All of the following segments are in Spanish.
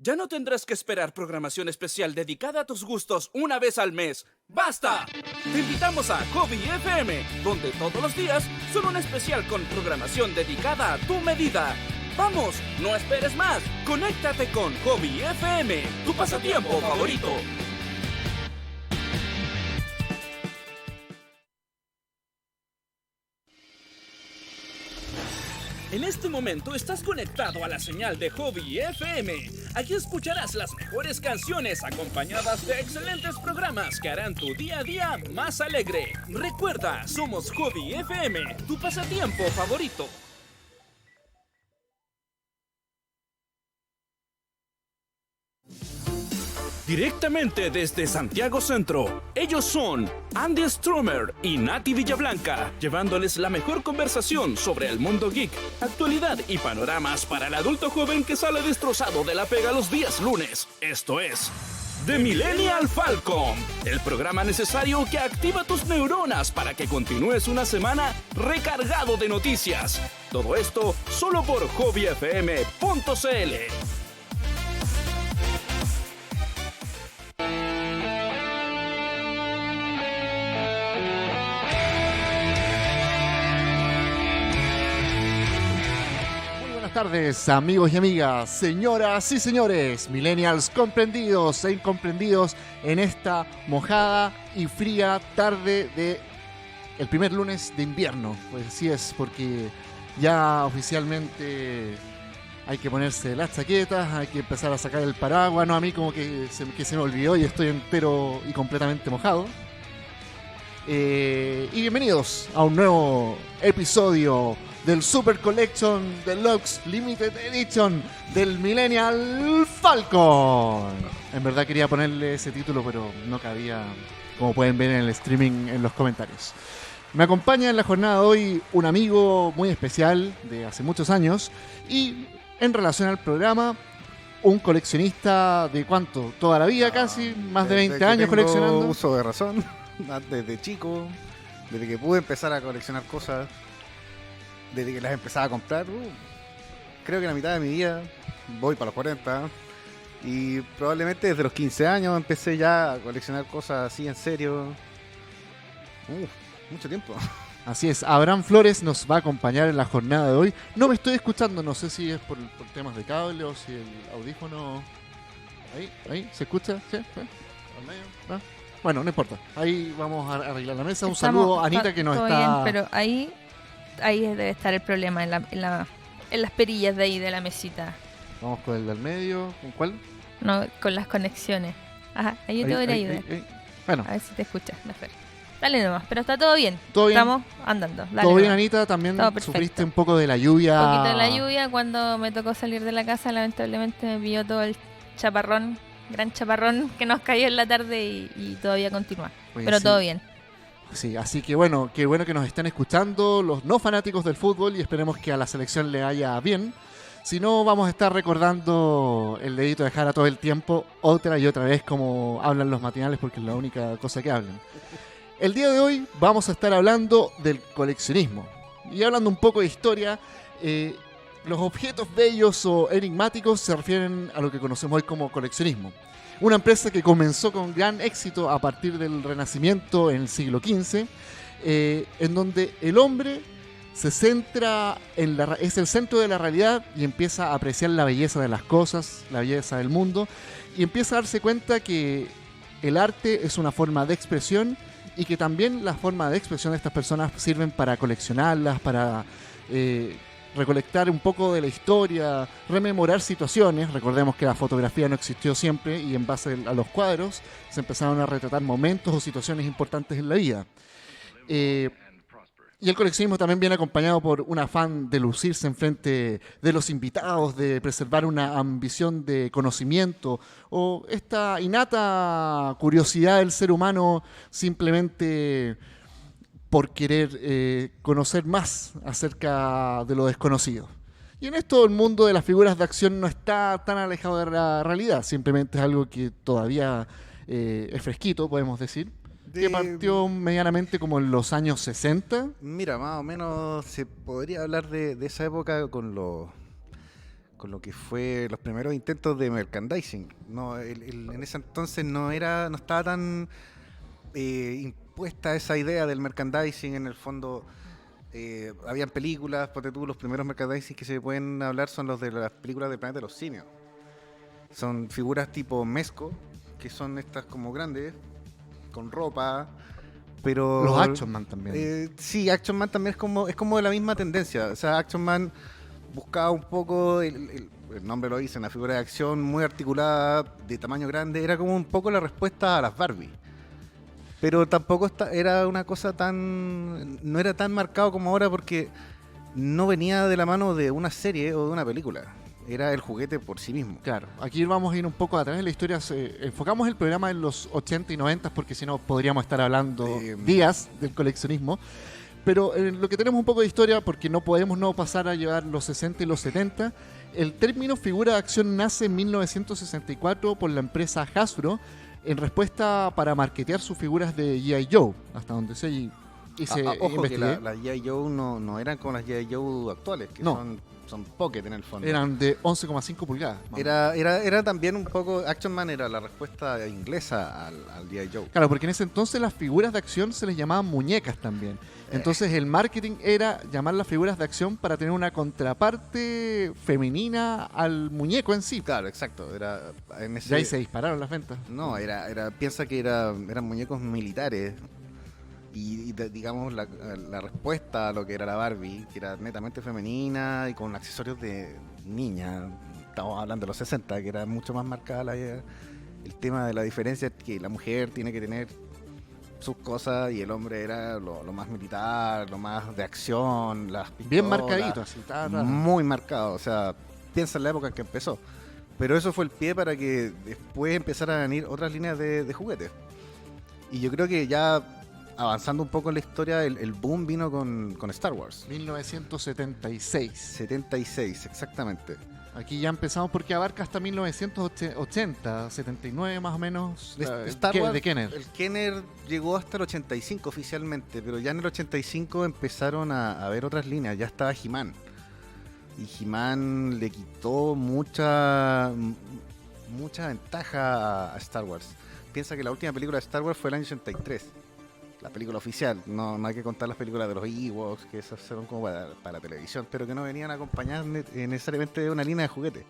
Ya no tendrás que esperar programación especial dedicada a tus gustos una vez al mes. ¡Basta! Te invitamos a Hobby FM, donde todos los días son un especial con programación dedicada a tu medida. ¡Vamos! ¡No esperes más! ¡Conéctate con Hobby FM, tu pasatiempo favorito! En este momento estás conectado a la señal de Hobby FM. Aquí escucharás las mejores canciones acompañadas de excelentes programas que harán tu día a día más alegre. Recuerda, somos Hobby FM, tu pasatiempo favorito. Directamente desde Santiago Centro, ellos son Andy Stromer y Nati Villablanca, llevándoles la mejor conversación sobre el mundo geek, actualidad y panoramas para el adulto joven que sale destrozado de la pega los días lunes. Esto es The Millennial Falcon, el programa necesario que activa tus neuronas para que continúes una semana recargado de noticias. Todo esto solo por hobbyfm.cl. Buenas tardes, amigos y amigas, señoras y señores, millennials comprendidos e incomprendidos en esta mojada y fría tarde de el primer lunes de invierno. Pues así es, porque ya oficialmente hay que ponerse las chaquetas, hay que empezar a sacar el paraguas. No, a mí como que se me olvidó y estoy entero y completamente mojado. Y bienvenidos a un nuevo episodio del Super Collection Deluxe Limited Edition del Millennial Falcon. En verdad quería ponerle ese título, pero no cabía, como pueden ver en el streaming en los comentarios. Me acompaña en la jornada de hoy un amigo muy especial de hace muchos años y en relación al programa, un coleccionista de ¿cuánto? Toda la vida casi, más de 20 años coleccionando. Uso de razón, desde chico, desde que pude empezar a coleccionar cosas. Desde que las empezaba a comprar, creo que la mitad de mi vida, voy para los 40, y probablemente desde los 15 años empecé ya a coleccionar cosas así en serio. Mucho tiempo. Así es, Abraham Flores nos va a acompañar en la jornada de hoy. No me estoy escuchando, no sé si es por temas de cable o si el audífono... Ahí, ¿se escucha? ¿Sí? ¿Al medio? ¿No? Bueno, no importa, ahí vamos a arreglar la mesa. Un saludo a Anita que nos está... Bien, pero ahí debe estar el problema, en las perillas de ahí de la mesita. Vamos con el del medio. ¿Con cuál? No, con las conexiones. Ajá, ahí yo te voy a ayudar. Bueno. A ver si te escuchas mejor. Dale nomás, pero está todo bien. ¿Todo bien? Estamos andando. Dale ¿Todo bien, nomás. Anita? También Todo perfecto. sufriste un poco de la lluvia. Un poquito de la lluvia. Cuando me tocó salir de la casa, lamentablemente me pilló todo el chaparrón, gran chaparrón que nos cayó en la tarde y todavía continúa. Oye, pero sí. todo bien. Sí, así que bueno, qué bueno que nos están escuchando los no fanáticos del fútbol y esperemos que a la selección le vaya bien. Si no, vamos a estar recordando el dedito de Jara todo el tiempo, otra y otra vez, como hablan los matinales, porque es la única cosa que hablan. El día de hoy vamos a estar hablando del coleccionismo y hablando un poco de historia. Los objetos bellos o enigmáticos se refieren a lo que conocemos hoy como coleccionismo. Una empresa que comenzó con gran éxito a partir del Renacimiento en el siglo XV, en donde el hombre se centra es el centro de la realidad y empieza a apreciar la belleza de las cosas, la belleza del mundo, y empieza a darse cuenta que el arte es una forma de expresión y que también la forma de expresión de estas personas sirven para coleccionarlas, para recolectar un poco de la historia, rememorar situaciones. Recordemos que la fotografía no existió siempre y en base a los cuadros se empezaron a retratar momentos o situaciones importantes en la vida. Y el coleccionismo también viene acompañado por un afán de lucirse en frente de los invitados, de preservar una ambición de conocimiento o esta innata curiosidad del ser humano simplemente por querer conocer más acerca de lo desconocido. Y en esto el mundo de las figuras de acción no está tan alejado de la realidad, simplemente es algo que todavía es fresquito, podemos decir, que partió medianamente como en los años 60. Mira, más o menos se podría hablar de esa época con con lo que fue los primeros intentos de merchandising. No, en ese entonces no estaba tan impuesta esa idea del merchandising. En el fondo, habían películas, ponte tú, los primeros merchandising que se pueden hablar son los de las películas de Planeta de los Simios. Son figuras tipo Mezco, que son estas como grandes, con ropa, pero... Los Action Man también. Sí, Action Man también es como de la misma tendencia. O sea, Action Man buscaba un poco, el nombre lo dice, una figura de acción muy articulada, de tamaño grande. Era como un poco la respuesta a las Barbie. Pero tampoco era una cosa no era tan marcado como ahora, porque no venía de la mano de una serie o de una película. Era el juguete por sí mismo. Claro, aquí vamos a ir un poco a través de la historia. Enfocamos el programa en los 80 y 90 porque si no podríamos estar hablando días del coleccionismo. Pero lo que tenemos un poco de historia, porque no podemos no pasar a llevar los 60 y los 70. El término figura de acción nace en 1964 por la empresa Hasbro en respuesta para marketear sus figuras de G.I. Joe, hasta donde se ojo, investigué. que las G.I. Joe no eran como las G.I. Joe actuales, que No. son pocket en el fondo. Eran de 11,5 pulgadas. Era también un poco... Action Man era la respuesta inglesa al G.I. Joe. Claro, porque en ese entonces las figuras de acción se les llamaban muñecas también. Entonces el marketing era llamar las figuras de acción para tener una contraparte femenina al muñeco en sí. Claro, exacto. Ya ahí se dispararon las ventas. No, piensa que eran muñecos militares. Digamos, la respuesta a lo que era la Barbie, que era netamente femenina y con accesorios de niña. Estamos hablando de los 60, que era mucho más marcada el tema de la diferencia, que la mujer tiene que tener sus cosas y el hombre era lo más militar, lo más de acción, las pistolas. Bien marcadito, así. Muy marcado, o sea, piensa en la época en que empezó. Pero eso fue el pie para que después empezaran a venir otras líneas de juguetes. Y yo creo que ya avanzando un poco en la historia, el boom vino con Star Wars. 1976. 76, exactamente. Aquí ya empezamos porque abarca hasta 1980, 79 más o menos. Star Wars, de Kenner. El Kenner llegó hasta el 85 oficialmente, pero ya en el 85 empezaron a ver otras líneas. Ya estaba He-Man. Y He-Man le quitó mucha ventaja a Star Wars. Piensa que la última película de Star Wars fue el año 83. La película oficial, no hay que contar las películas de los Ewoks, que esas son como para televisión, pero que no venían acompañadas necesariamente de una línea de juguete.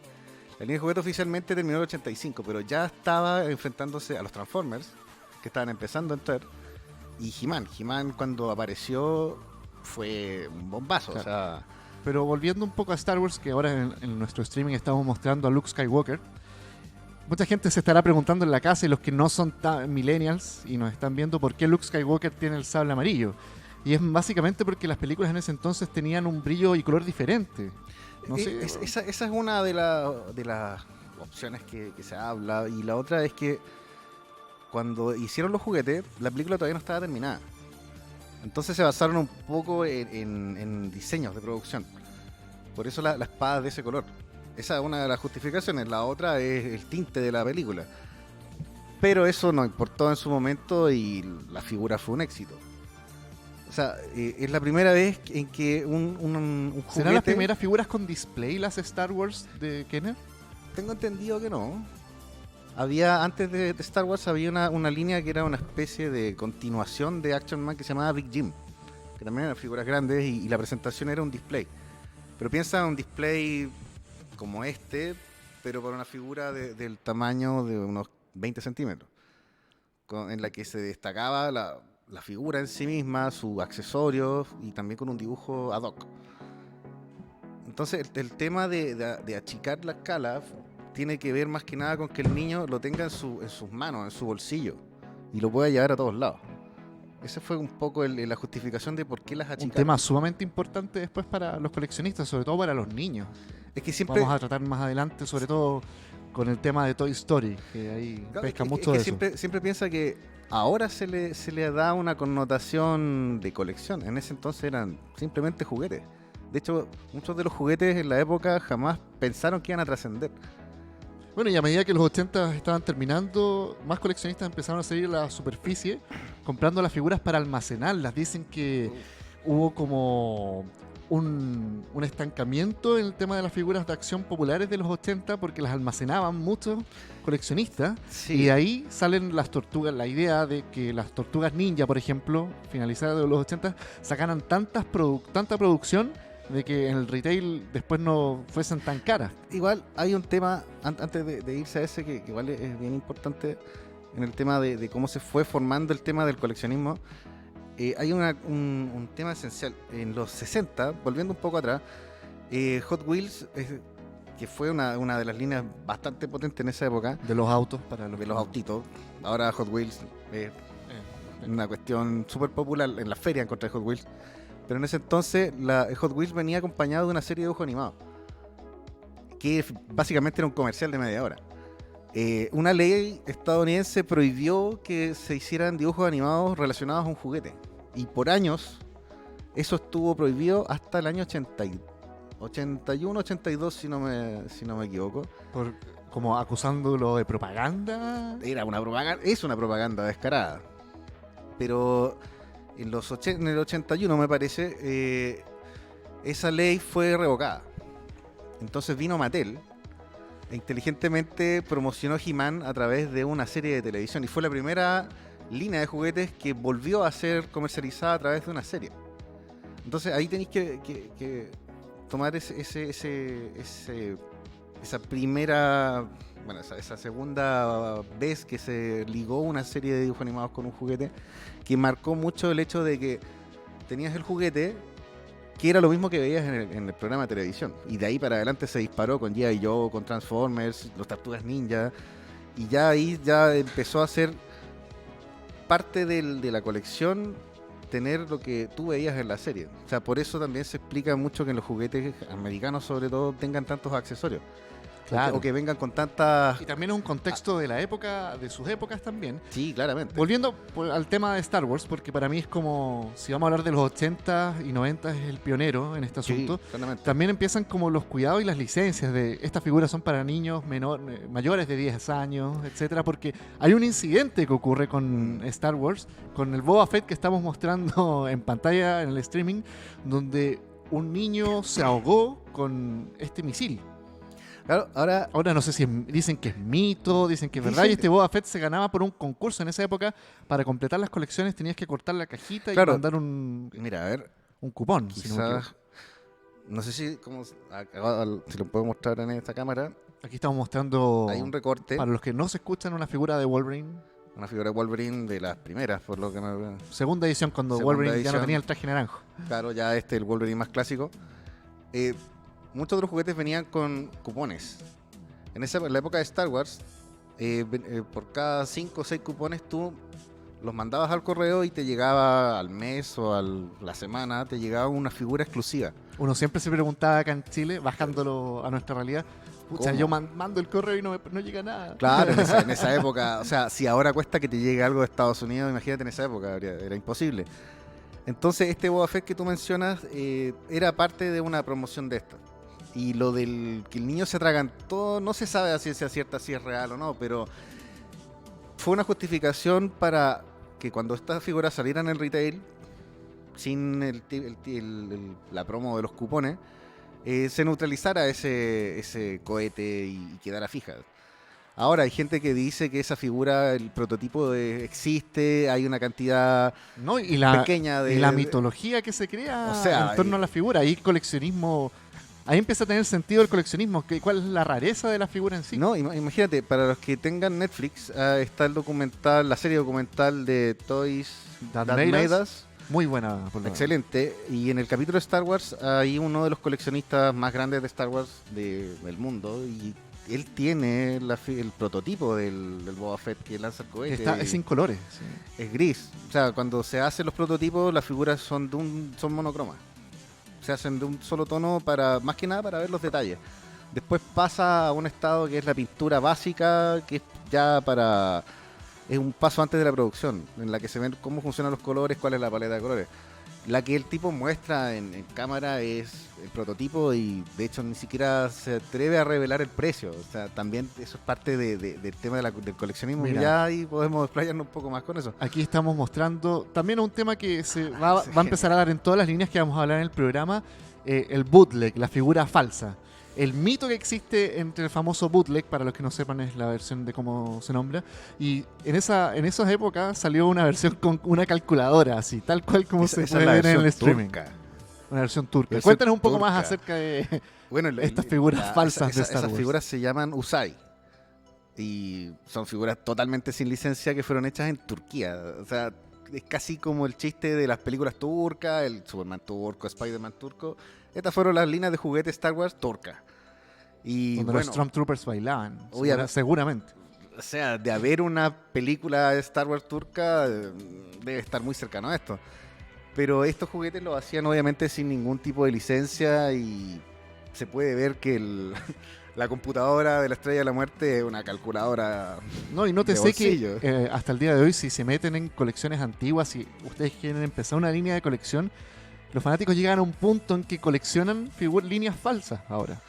La línea de juguete oficialmente terminó en el 85, pero ya estaba enfrentándose a los Transformers, que estaban empezando a entrar, y He-Man. He-Man cuando apareció fue un bombazo, claro. O sea... Pero volviendo un poco a Star Wars, que ahora en nuestro streaming estamos mostrando a Luke Skywalker. Mucha gente se estará preguntando en la casa, y los que no son millennials y nos están viendo, por qué Luke Skywalker tiene el sable amarillo. Y es básicamente porque las películas en ese entonces tenían un brillo y color diferente. No sé. Esa es una de las opciones que se habla. Y la otra es que cuando hicieron los juguetes, la película todavía no estaba terminada. Entonces se basaron un poco en diseños de producción. Por eso la espada de ese color. Esa es una de las justificaciones. La otra es el tinte de la película. Pero eso no importó en su momento y la figura fue un éxito. O sea, es la primera vez en que un juguete... ¿Serán las primeras figuras con display las Star Wars de Kenner? Tengo entendido que no. Antes de Star Wars había una línea que era una especie de continuación de Action Man que se llamaba Big Jim, que también eran figuras grandes y la presentación era un display. Pero piensa en un display como pero para una figura del tamaño de unos 20 centímetros, en la que se destacaba la figura en sí misma, sus accesorios y también con un dibujo ad hoc. Entonces el tema de achicar la escala tiene que ver más que nada con que el niño lo tenga en sus manos, en su bolsillo, y lo pueda llevar a todos lados. Esa fue un poco la justificación de por qué las achicaron. Un tema sumamente importante después para los coleccionistas, sobre todo para los niños. Es que siempre... Vamos a tratar más adelante, sobre todo con el tema de Toy Story, que ahí pesca mucho de eso. Siempre piensa que ahora se le da una connotación de colección. En ese entonces eran simplemente juguetes. De hecho, muchos de los juguetes en la época jamás pensaron que iban a trascender. Bueno, y a medida que los 80 estaban terminando, más coleccionistas empezaron a salir a la superficie comprando las figuras para almacenarlas. Dicen que hubo como un estancamiento en el tema de las figuras de acción populares de los 80 porque las almacenaban muchos coleccionistas. Sí. Y ahí salen las tortugas, la idea de que las tortugas ninja, por ejemplo, finalizadas de los 80, sacaran tanta producción de que en el retail después no fuesen tan caras. Igual hay un tema, antes de irse a ese, que igual es bien importante en el tema de cómo se fue formando el tema del coleccionismo. Hay un tema esencial. En los 60, volviendo un poco atrás, Hot Wheels, que fue una de las líneas bastante potentes en esa época, De los autos para los de los autitos. Ahora Hot Wheels es una cuestión súper popular en las ferias en contra de Hot Wheels. Pero en ese entonces Hot Wheels venía acompañado de una serie de dibujos animados, que básicamente era un comercial de media hora. Una ley estadounidense prohibió que se hicieran dibujos animados relacionados a un juguete. Y por años eso estuvo prohibido hasta el año 81, 82, si no me equivoco. como acusándolo de propaganda. Era una propaganda, es una propaganda descarada. Pero en el 81, me parece, esa ley fue revocada. Entonces vino Mattel e inteligentemente promocionó He-Man a través de una serie de televisión. Y fue la primera línea de juguetes que volvió a ser comercializada a través de una serie. Entonces ahí tenéis que tomar esa primera, bueno, esa segunda vez que se ligó una serie de dibujos animados con un juguete, que marcó mucho el hecho de que tenías el juguete que era lo mismo que veías en el programa de televisión, y de ahí para adelante se disparó con G.I. Joe, con Transformers, los Tortugas Ninja, y ya ahí ya empezó a ser parte de la colección tener lo que tú veías en la serie. O sea, por eso también se explica mucho que en los juguetes americanos sobre todo tengan tantos accesorios. Claro. O que vengan con tantas... Y también es un contexto de la época, de sus épocas también. Sí, claramente. Volviendo al tema de Star Wars, porque para mí es como, si vamos a hablar de los 80 y 90, es el pionero en este asunto. Sí, claramente. También empiezan como los cuidados y las licencias de estas figuras son para niños mayores de 10 años, etcétera, porque hay un incidente que ocurre con Star Wars, con el Boba Fett que estamos mostrando en pantalla en el streaming, donde un niño se ahogó con este misil. Claro, Ahora no sé si dicen que es mito, dicen que es verdad, y este Boba Fett se ganaba por un concurso en esa época. Para completar las colecciones tenías que cortar la cajita Claro. y mandar un mira, a ver, cupón. Si no me quizás... equivoco. No sé si lo puedo mostrar en esta cámara. Aquí estamos mostrando, Hay un recorte, para los que no se escuchan, una figura de Wolverine. una figura de Wolverine de las primeras, por lo que me... Segunda edición, cuando Segunda Wolverine ya edición. no tenía el traje naranjo. Claro, ya el Wolverine más clásico. Muchos otros juguetes venían con cupones. En la época de Star Wars, por cada 5 o 6 cupones tú los mandabas al correo y te llegaba al mes o a la semana, te llegaba una figura exclusiva. Uno siempre se preguntaba acá en Chile, bajándolo a nuestra realidad, pucha, ¿Cómo? yo mando el correo y no llega nada. Claro, en esa época, o sea, si ahora cuesta que te llegue algo de Estados Unidos, imagínate en esa época, era imposible. Entonces este Boba Fett que tú mencionas era parte de una promoción de esta. Y lo del que el niño se atragantó, no se sabe a ciencia cierta si es real o no, pero fue una justificación para que cuando estas figuras salieran en retail, sin la promo de los cupones, se neutralizara ese cohete y quedara fija. Ahora hay gente que dice que esa figura, el prototipo existe, hay una cantidad ¿No? pequeña de... Y la mitología que se crea O sea, en torno a la figura. Ahí coleccionismo, ahí empieza a tener sentido el coleccionismo. ¿Cuál es la rareza de la figura en sí? No, imagínate, para los que tengan Netflix, está el documental, la serie documental de Toys That That Made Made Us. Us. Muy buena. Por lo Excelente. Y en el capítulo de Star Wars hay uno de los coleccionistas más grandes de Star Wars del mundo, y él tiene el prototipo del Boba Fett que lanza el cohete. Es sin colores. Sí. Es gris. O sea, cuando se hacen los prototipos, las figuras son monocromas. Se hacen de un solo tono más que nada para ver los detalles. Después pasa a un estado que es la pintura básica, que es ya es un paso antes de la producción, en la que se ven cómo funcionan los colores, cuál es la paleta de colores. La que el tipo muestra en cámara es el prototipo, y de hecho ni siquiera se atreve a revelar el precio. O sea, también eso es parte del tema del coleccionismo. Mira. Y ya ahí podemos explayarnos un poco más con eso. Aquí estamos mostrando también un tema que va a empezar a dar en todas las líneas que vamos a hablar en el programa. el bootleg, la figura falsa. El mito que existe entre el famoso bootleg, para los que no sepan, es la versión de cómo se nombra. Y en esas épocas salió una versión con una calculadora, así, tal cual como se puede ver en el streaming. Turca. Una versión turca. Versión Cuéntanos un poco turca. más acerca de Bueno, estas figuras falsas de Star esas Wars. figuras se llaman Usai. Y son figuras totalmente sin licencia que fueron hechas en Turquía. O sea, es casi como el chiste de las películas turcas, el Superman turco, Spider-Man turco. Estas fueron las líneas de juguete Star Wars turca. Y Donde bueno, los Stormtroopers bailaban. Obviamente. Seguramente. o sea, de haber una película de Star Wars turca, debe estar muy cercano a esto. Pero estos juguetes lo hacían obviamente sin ningún tipo de licencia y se puede ver que la computadora de la Estrella de la Muerte es una calculadora. No, y no te de sé que bolsillo. hasta el día de hoy, si se meten en colecciones antiguas, si ustedes quieren empezar una línea de colección, los fanáticos llegan a un punto en que coleccionan líneas falsas ahora.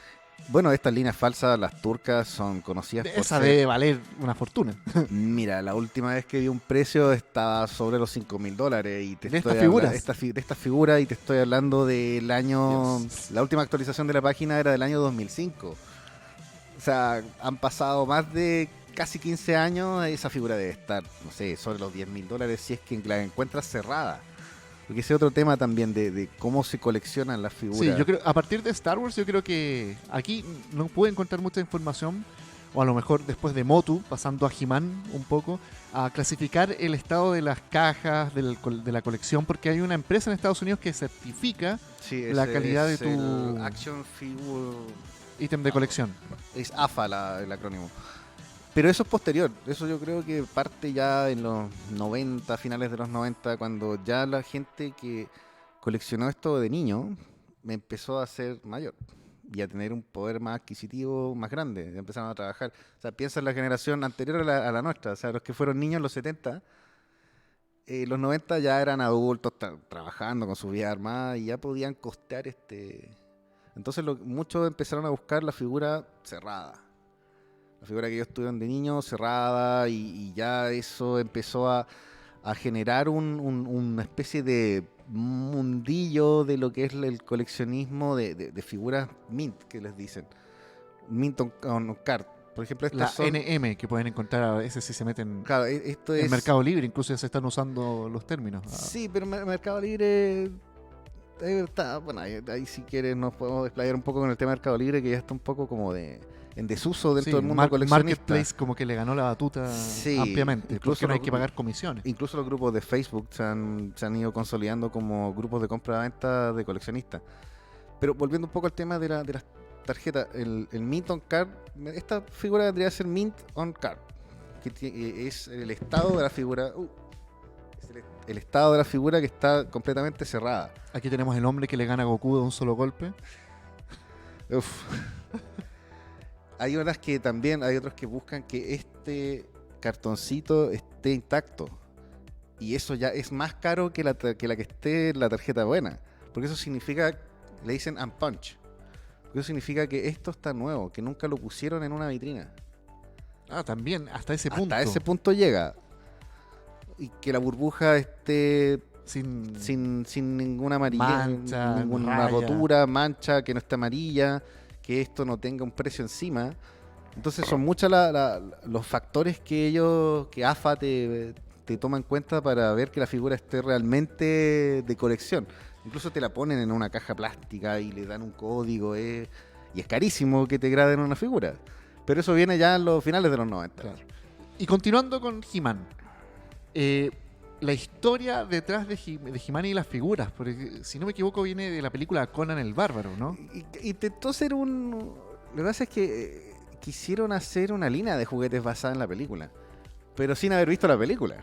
Bueno, estas líneas falsas, las turcas, son conocidas por Esa ser- debe valer una fortuna. Mira, la última vez que vi un precio estaba sobre los $5.000 y te ¿De estoy estas figuras? de estas figuras, y te estoy hablando del año. Dios. La última actualización de la página era del año 2005. O sea, han pasado más de casi 15 años. Esa figura debe estar, no sé, sobre los $10.000 si es que la encuentras cerrada. Porque ese es otro tema también de cómo se coleccionan las figuras. Sí, yo creo, a partir de Star Wars, yo creo que aquí no pude encontrar mucha información, o a lo mejor después de Motu, pasando a He-Man un poco, a clasificar el estado de las cajas de la colección, porque hay una empresa en Estados Unidos que certifica Sí, la ese calidad de es tu el Action Figure. ítem de colección. Es AFA el acrónimo. Pero eso es posterior. Eso yo creo que parte ya en los 90, finales de los 90, cuando ya la gente que coleccionó esto de niño me empezó a ser mayor y a tener un poder más adquisitivo más grande. Ya empezaron a trabajar. O sea, piensa en la generación anterior a la nuestra. O sea, los que fueron niños en los 70, los 90 ya eran adultos trabajando con su vida armada y ya podían costear Entonces muchos empezaron a buscar la figura cerrada. La figura que ellos tuvieron de niño cerrada y ya eso empezó a generar una especie de mundillo de lo que es el coleccionismo de figuras mint, que les dicen. Mint on card. Por ejemplo, La estas son... NM, que pueden encontrar a veces si se meten Claro, esto en es... Mercado Libre, incluso ya se están usando los términos. Sí, pero Mercado Libre... está, bueno, ahí si quieres nos podemos desplayar un poco con el tema de Mercado Libre, que ya está un poco como en desuso dentro Sí, del mundo coleccionista. Marketplace como que le ganó la batuta Sí, ampliamente, incluso porque no hay los- que pagar comisiones. Incluso los grupos de Facebook se han ido consolidando como grupos de compra-venta de coleccionistas. Pero volviendo un poco al tema de las tarjetas, el Mint on Card, esta figura vendría a ser Mint on Card, que es el estado de la figura. Es el estado de la figura que está completamente cerrada. Aquí tenemos el hombre que le gana a Goku de un solo golpe. Uf. Hay otras que también, hay otros que buscan que este cartoncito esté intacto. Y eso ya es más caro que la que esté en la tarjeta buena. Porque eso significa, le dicen unpunch. Porque eso significa que esto está nuevo, que nunca lo pusieron en una vitrina. Ah, también, hasta ese punto. Hasta ese punto llega. Y que la burbuja esté Sin sin ninguna amarilla, mancha, ninguna raya. rotura, mancha, que no esté amarilla, que esto no tenga un precio encima. Entonces son muchos los factores que AFA te toma en cuenta para ver que la figura esté realmente de colección. Incluso te la ponen en una caja plástica y le dan un código, y es carísimo que te graden una figura. Pero eso viene ya en los finales de los 90. Claro. Y continuando con He-Man, la historia detrás de He-Man y las figuras, porque si no me equivoco viene de la película Conan el Bárbaro, ¿no? Intentó ser Lo que pasa es que quisieron hacer una línea de juguetes basada en la película, pero sin haber visto la película.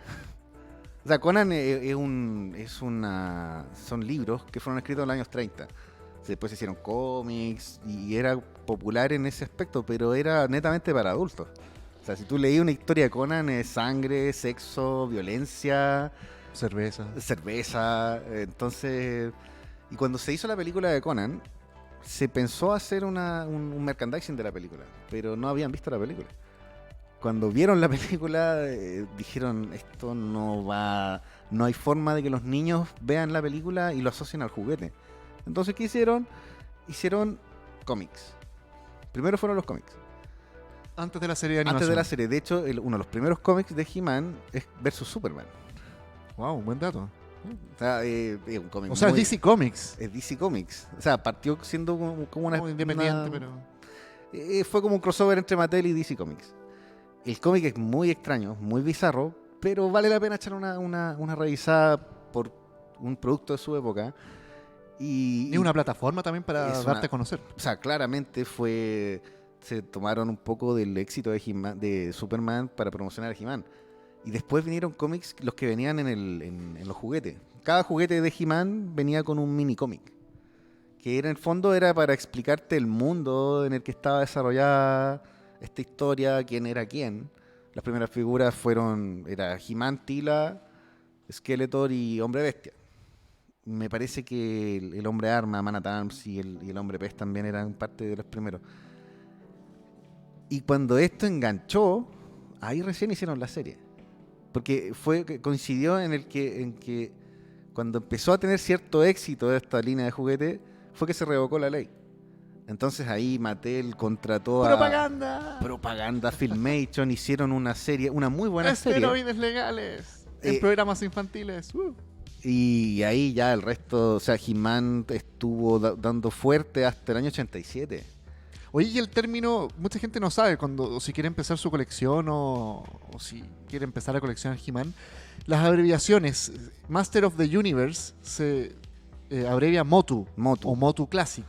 O sea, Conan son libros que fueron escritos en los años 30. Después se hicieron cómics y era popular en ese aspecto, pero era netamente para adultos. O sea, si tú leías una historia de Conan, es sangre, sexo, violencia, Cerveza. cerveza. Entonces, y cuando se hizo la película de Conan, se pensó hacer un merchandising de la película, pero no habían visto la película. Cuando vieron la película, dijeron, esto no va, no hay forma de que los niños vean la película y lo asocien al juguete. Entonces, ¿qué hicieron? Hicieron cómics. Primero fueron los cómics. Antes de la serie de animación. Antes de la serie. De hecho, uno de los primeros cómics de He-Man es versus Superman. Wow, un buen dato. O sea, es un cómic O sea, es muy- DC Comics. Es DC Comics. O sea, partió siendo como una... Como independiente, una- pero... fue como un crossover entre Mattel y DC Comics. El cómic es muy extraño, muy bizarro, pero vale la pena echar una revisada por un producto de su época. Y Es una plataforma también para Es darte una- a conocer. O sea, claramente se tomaron un poco del éxito de, de Superman para promocionar a He-Man. Y después vinieron cómics, los que venían en los juguetes. Cada juguete de He-Man venía con un mini cómic. Que en el fondo era para explicarte el mundo en el que estaba desarrollada esta historia, quién era quién. Las primeras figuras era He-Man, Tila, Skeletor y Hombre Bestia. Me parece que el Hombre Arma, Man at Arms y el Hombre Pez también eran parte de los primeros. Y cuando esto enganchó, ahí recién hicieron la serie. Porque coincidió en que cuando empezó a tener cierto éxito esta línea de juguete, fue que se revocó la ley. Entonces ahí Mattel contrató a Propaganda Filmation, hicieron una serie, una muy buena serie. Esteroides legales. En Eh, programas infantiles. Y ahí ya el resto, o sea, He-Man estuvo dando fuerte hasta el año 87. Oye, y el término, mucha gente no sabe o si quiere empezar su colección o si quiere empezar a coleccionar He-Man. Las abreviaciones Master of the Universe se abrevia MOTU Motu. o MOTU Classic.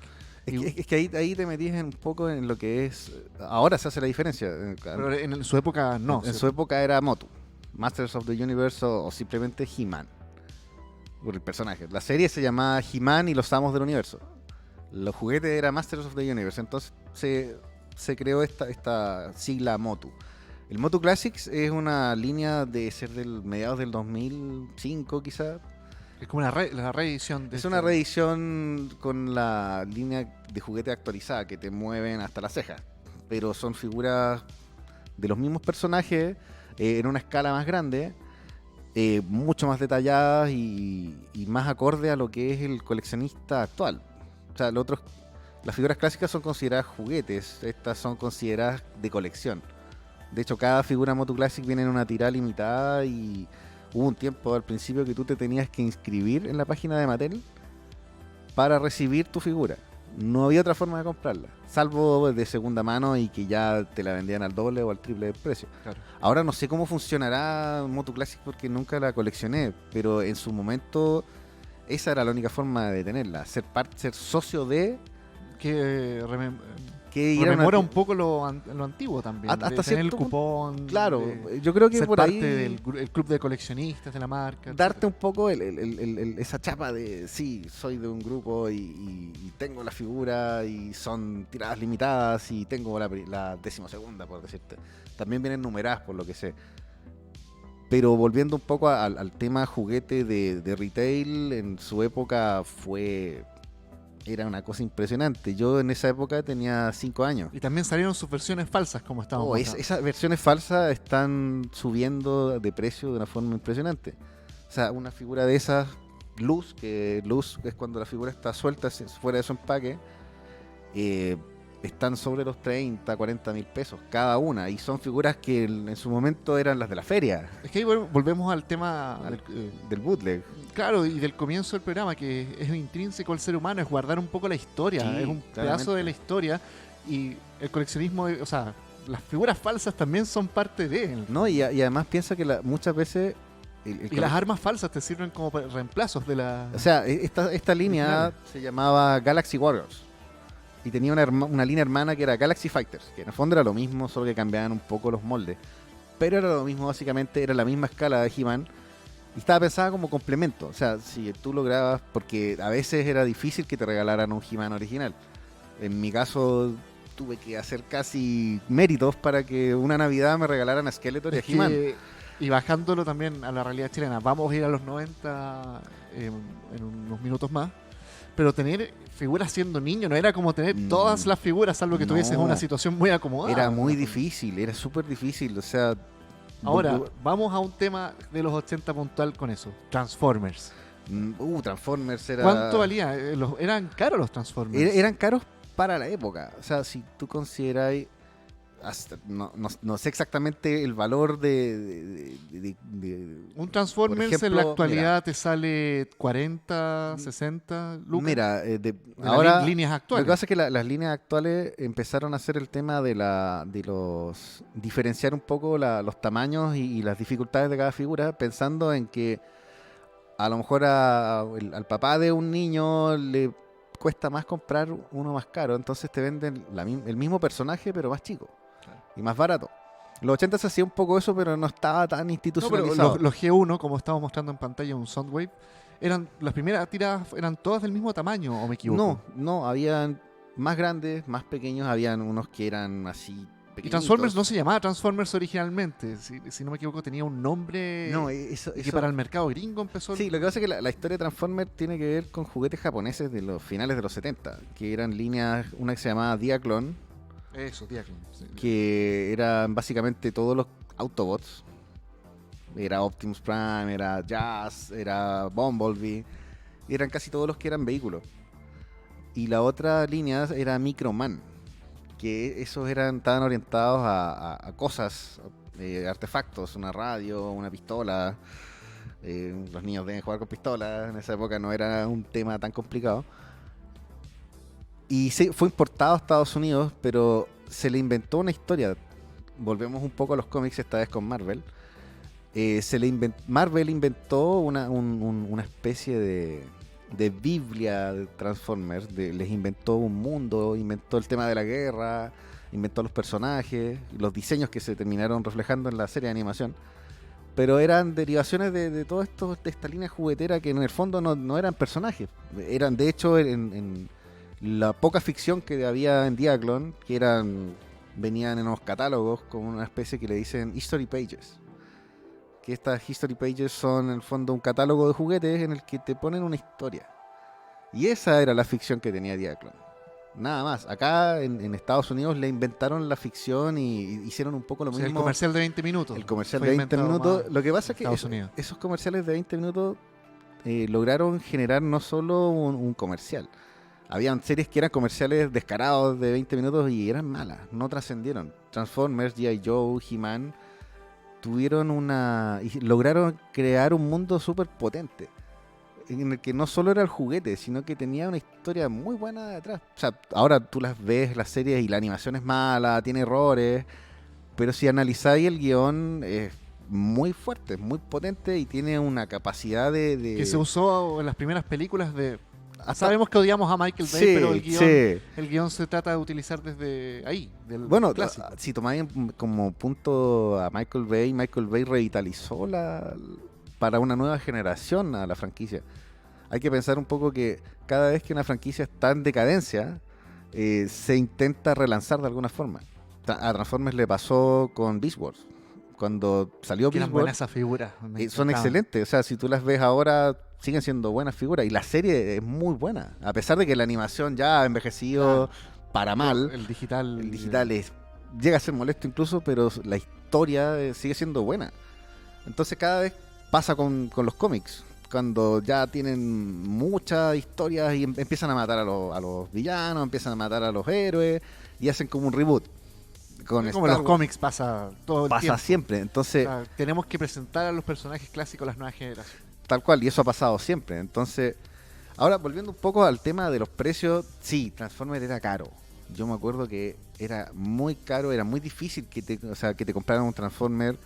Es que ahí te metís un poco en lo que es... Ahora se hace la diferencia. Pero en su época no. En su época era Motu. Masters of the Universe o simplemente He-Man. Por el personaje. La serie se llamaba He-Man y los Amos del Universo. Los juguetes era Masters of the Universe. Entonces se creó esta sigla Motu. El Motu Classics es una línea de ser del mediados del 2005 quizá. Es como la reedición. Es una reedición con la línea de juguete actualizada que te mueven hasta las cejas. Pero son figuras de los mismos personajes en una escala más grande, mucho más detalladas y más acorde a lo que es el coleccionista actual. O sea, las figuras clásicas son consideradas juguetes, estas son consideradas de colección. De hecho, cada figura Motu Classic viene en una tirada limitada y hubo un tiempo al principio que tú te tenías que inscribir en la página de Mattel para recibir tu figura. No había otra forma de comprarla, salvo de segunda mano y que ya te la vendían al doble o al triple de precio. Claro. Ahora no sé cómo funcionará Motu Classic porque nunca la coleccioné, pero en su momento esa era la única forma de tenerla, ser socio de... Que que ir a una rememora ti- un poco lo antiguo también. Hasta de tener el cierto cupón. Claro, de yo creo que ser por parte ahí del el club de coleccionistas de la marca. darte un poco esa chapa de sí, soy de un grupo y tengo la figura y son tiradas limitadas y tengo la 12ª, por decirte. También vienen numeradas, por lo que sé. Pero volviendo un poco al tema juguete de retail, en su época era una cosa impresionante. Yo en esa época tenía 5 años. Y también salieron sus versiones falsas, como estábamos mostrando. Esas versiones falsas están subiendo de precio de una forma impresionante. O sea, una figura de esas, Luz es cuando la figura está suelta fuera de su empaque, están sobre los 30, 40 mil pesos cada una. Y son figuras que en su momento eran las de la feria, Es que ahí volvemos al tema del bootleg. claro, y del comienzo del programa, que es intrínseco al ser humano, es guardar un poco la historia, Sí, es un claramente. pedazo de la historia, y el coleccionismo, o sea, las figuras falsas también son parte de él. ¿No? Y además piensa que muchas veces... Y las armas falsas te sirven como reemplazos de la... O sea, esta línea se llamaba Galaxy Warriors. Y tenía una línea hermana que era Galaxy Fighters, que en el fondo era lo mismo, solo que cambiaban un poco los moldes. Pero era lo mismo, básicamente, era la misma escala de He-Man. Y estaba pensada como complemento. O sea, si tú lograbas, porque a veces era difícil que te regalaran un He-Man original. En mi caso, tuve que hacer casi méritos para que una Navidad me regalaran a Skeletor y a Es He-Man. y bajándolo también a la realidad chilena, vamos a ir a los 90 en unos minutos más, pero tener figuras siendo niño no era como tener todas las figuras, salvo que No. tuvieses una situación muy acomodada. Era muy difícil, era súper difícil. O sea, Ahora, vamos a un tema de los 80 puntual con eso, Transformers. Transformers era... ¿Cuánto valía? Eran caros los Transformers. Eran caros para la época. O sea, si tú consideras... no sé exactamente el valor de Un Transformers por ejemplo, en la actualidad mira, te sale 40, 60 lucas. Mira, de ahora las líneas lo actuales. que pasa es que las líneas actuales empezaron a hacer el tema de los diferenciar un poco los tamaños y las dificultades de cada figura, pensando en que a lo mejor al papá de un niño le cuesta más comprar uno más caro, entonces te venden el mismo personaje pero más chico y más barato. Los 80 se hacía un poco eso, pero no estaba tan No, pero institucionalizado. los G1, como estamos mostrando en pantalla, un Soundwave, las primeras tiradas eran todas del mismo tamaño, ¿o me equivoco? No, habían más grandes, más pequeños, habían unos que eran así Y pequeñitos. Transformers no se llamaba Transformers originalmente, si no me equivoco tenía un nombre No, eso, que para el mercado gringo empezó... Sí, lo que pasa es que la historia de Transformers tiene que ver con juguetes japoneses de los finales de los 70, que eran líneas, una que se llamaba Diaclone, Eso, Diaclone. Sí. que eran básicamente todos los Autobots. Era Optimus Prime, era Jazz, era Bumblebee, eran casi todos los que eran vehículos. Y la otra línea era Microman, que esos estaban orientados a cosas, artefactos, una radio, una pistola. Los niños deben jugar con pistolas, en esa época no era un tema tan complicado. Y sí, fue importado a Estados Unidos, pero se le inventó una historia. Volvemos un poco a los cómics, esta vez con Marvel. Marvel inventó una especie de Biblia de Transformers. Les inventó un mundo, inventó el tema de la guerra, inventó los personajes, los diseños que se terminaron reflejando en la serie de animación. Pero eran derivaciones de todo esto, de esta línea juguetera que en el fondo no eran personajes. Eran, de hecho, en la poca ficción que había en Diaclone, que venían en unos catálogos con una especie que le dicen History Pages. Que estas History Pages son en el fondo un catálogo de juguetes en el que te ponen una historia. Y esa era la ficción que tenía Diaclone. Nada más. Acá en Estados Unidos le inventaron la ficción y hicieron un poco lo mismo. El comercial de 20 minutos. El comercial Fue de 20 inventado minutos. más Lo que pasa es que Estados Unidos. esos comerciales de 20 minutos lograron generar no solo un comercial. Habían series que eran comerciales descarados de 20 minutos y eran malas, no trascendieron. Transformers, G.I. Joe, He-Man lograron crear un mundo súper potente en el que no solo era el juguete, sino que tenía una historia muy buena detrás. O sea, ahora tú las ves, las series, y la animación es mala, tiene errores, pero si analizáis el guión es muy fuerte, es muy potente y tiene una capacidad de... Que se usó en las primeras películas de... Hasta- Sabemos que odiamos a Michael Bay, Sí, pero sí. el guión se trata de utilizar desde ahí, del Bueno, clásico. si tomáis como punto a Michael Bay revitalizó para una nueva generación a la franquicia. Hay que pensar un poco que cada vez que una franquicia está en decadencia, se intenta relanzar de alguna forma. A Transformers le pasó con Beast Wars. Cuando salió Que Beast eran buenas Wars, esas figuras. me son encantaban. excelentes. O sea, si tú las ves ahora, siguen siendo buenas figuras. Y la serie es muy buena. A pesar de que la animación ya ha envejecido para mal. El digital. El digital llega a ser molesto incluso, pero la historia sigue siendo buena. Entonces cada vez pasa con los cómics. Cuando ya tienen muchas historias y empiezan a matar a los villanos, empiezan a matar a los héroes y hacen como un reboot. Como en Star los Wars cómics pasa todo el pasa tiempo. siempre. Entonces, O sea, tenemos que presentar a los personajes clásicos a las nuevas generaciones. tal cual, y eso ha pasado siempre. Entonces, ahora volviendo un poco al tema de los precios, sí, Transformers era caro. Yo me acuerdo que era muy caro, era muy difícil que te compraran un Transformer.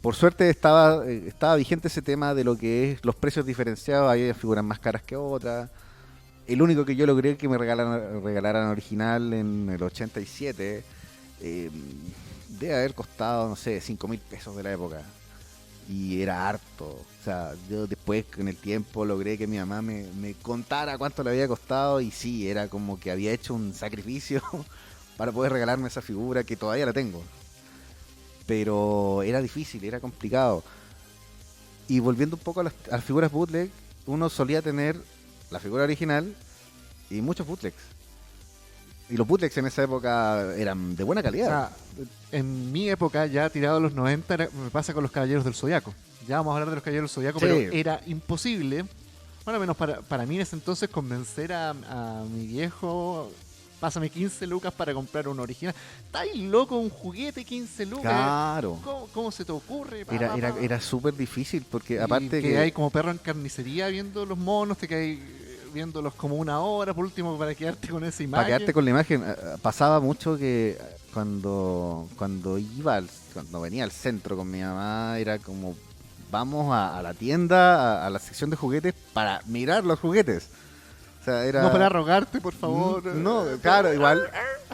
Por suerte estaba vigente ese tema de lo que es los precios diferenciados, había figuras más caras que otras. El único que yo logré que me regalaran original en el 87 debe haber costado, no sé, 5.000 pesos de la época. Y era harto. O sea, yo después con el tiempo logré que mi mamá me contara cuánto le había costado y sí, era como que había hecho un sacrificio para poder regalarme esa figura que todavía la tengo. Pero era difícil, era complicado. Y volviendo un poco a las figuras bootleg, uno solía tener la figura original y muchos bootlegs. Y los bootlegs en esa época eran de buena O calidad. sea, en mi época, ya tirado a los 90, me pasa con los Caballeros del Zodiaco. Ya vamos a hablar de los Caballeros del Zodiaco, Sí. pero era imposible Bueno, menos para mí en ese entonces convencer a mi viejo, pásame 15 lucas para comprar un original. ¿Estáis loco? Un juguete 15 lucas. Claro. ¿Cómo se te ocurre? Era súper difícil porque Y aparte que hay como perro en carnicería viendo los monos, te quedas viéndolos como una hora por último para quedarte con esa imagen. para quedarte con la imagen, pasaba mucho que cuando venía al centro con mi mamá, era como, vamos a la tienda, a la sección de juguetes para mirar los juguetes. O sea, era... No para rogarte, por favor. No, claro,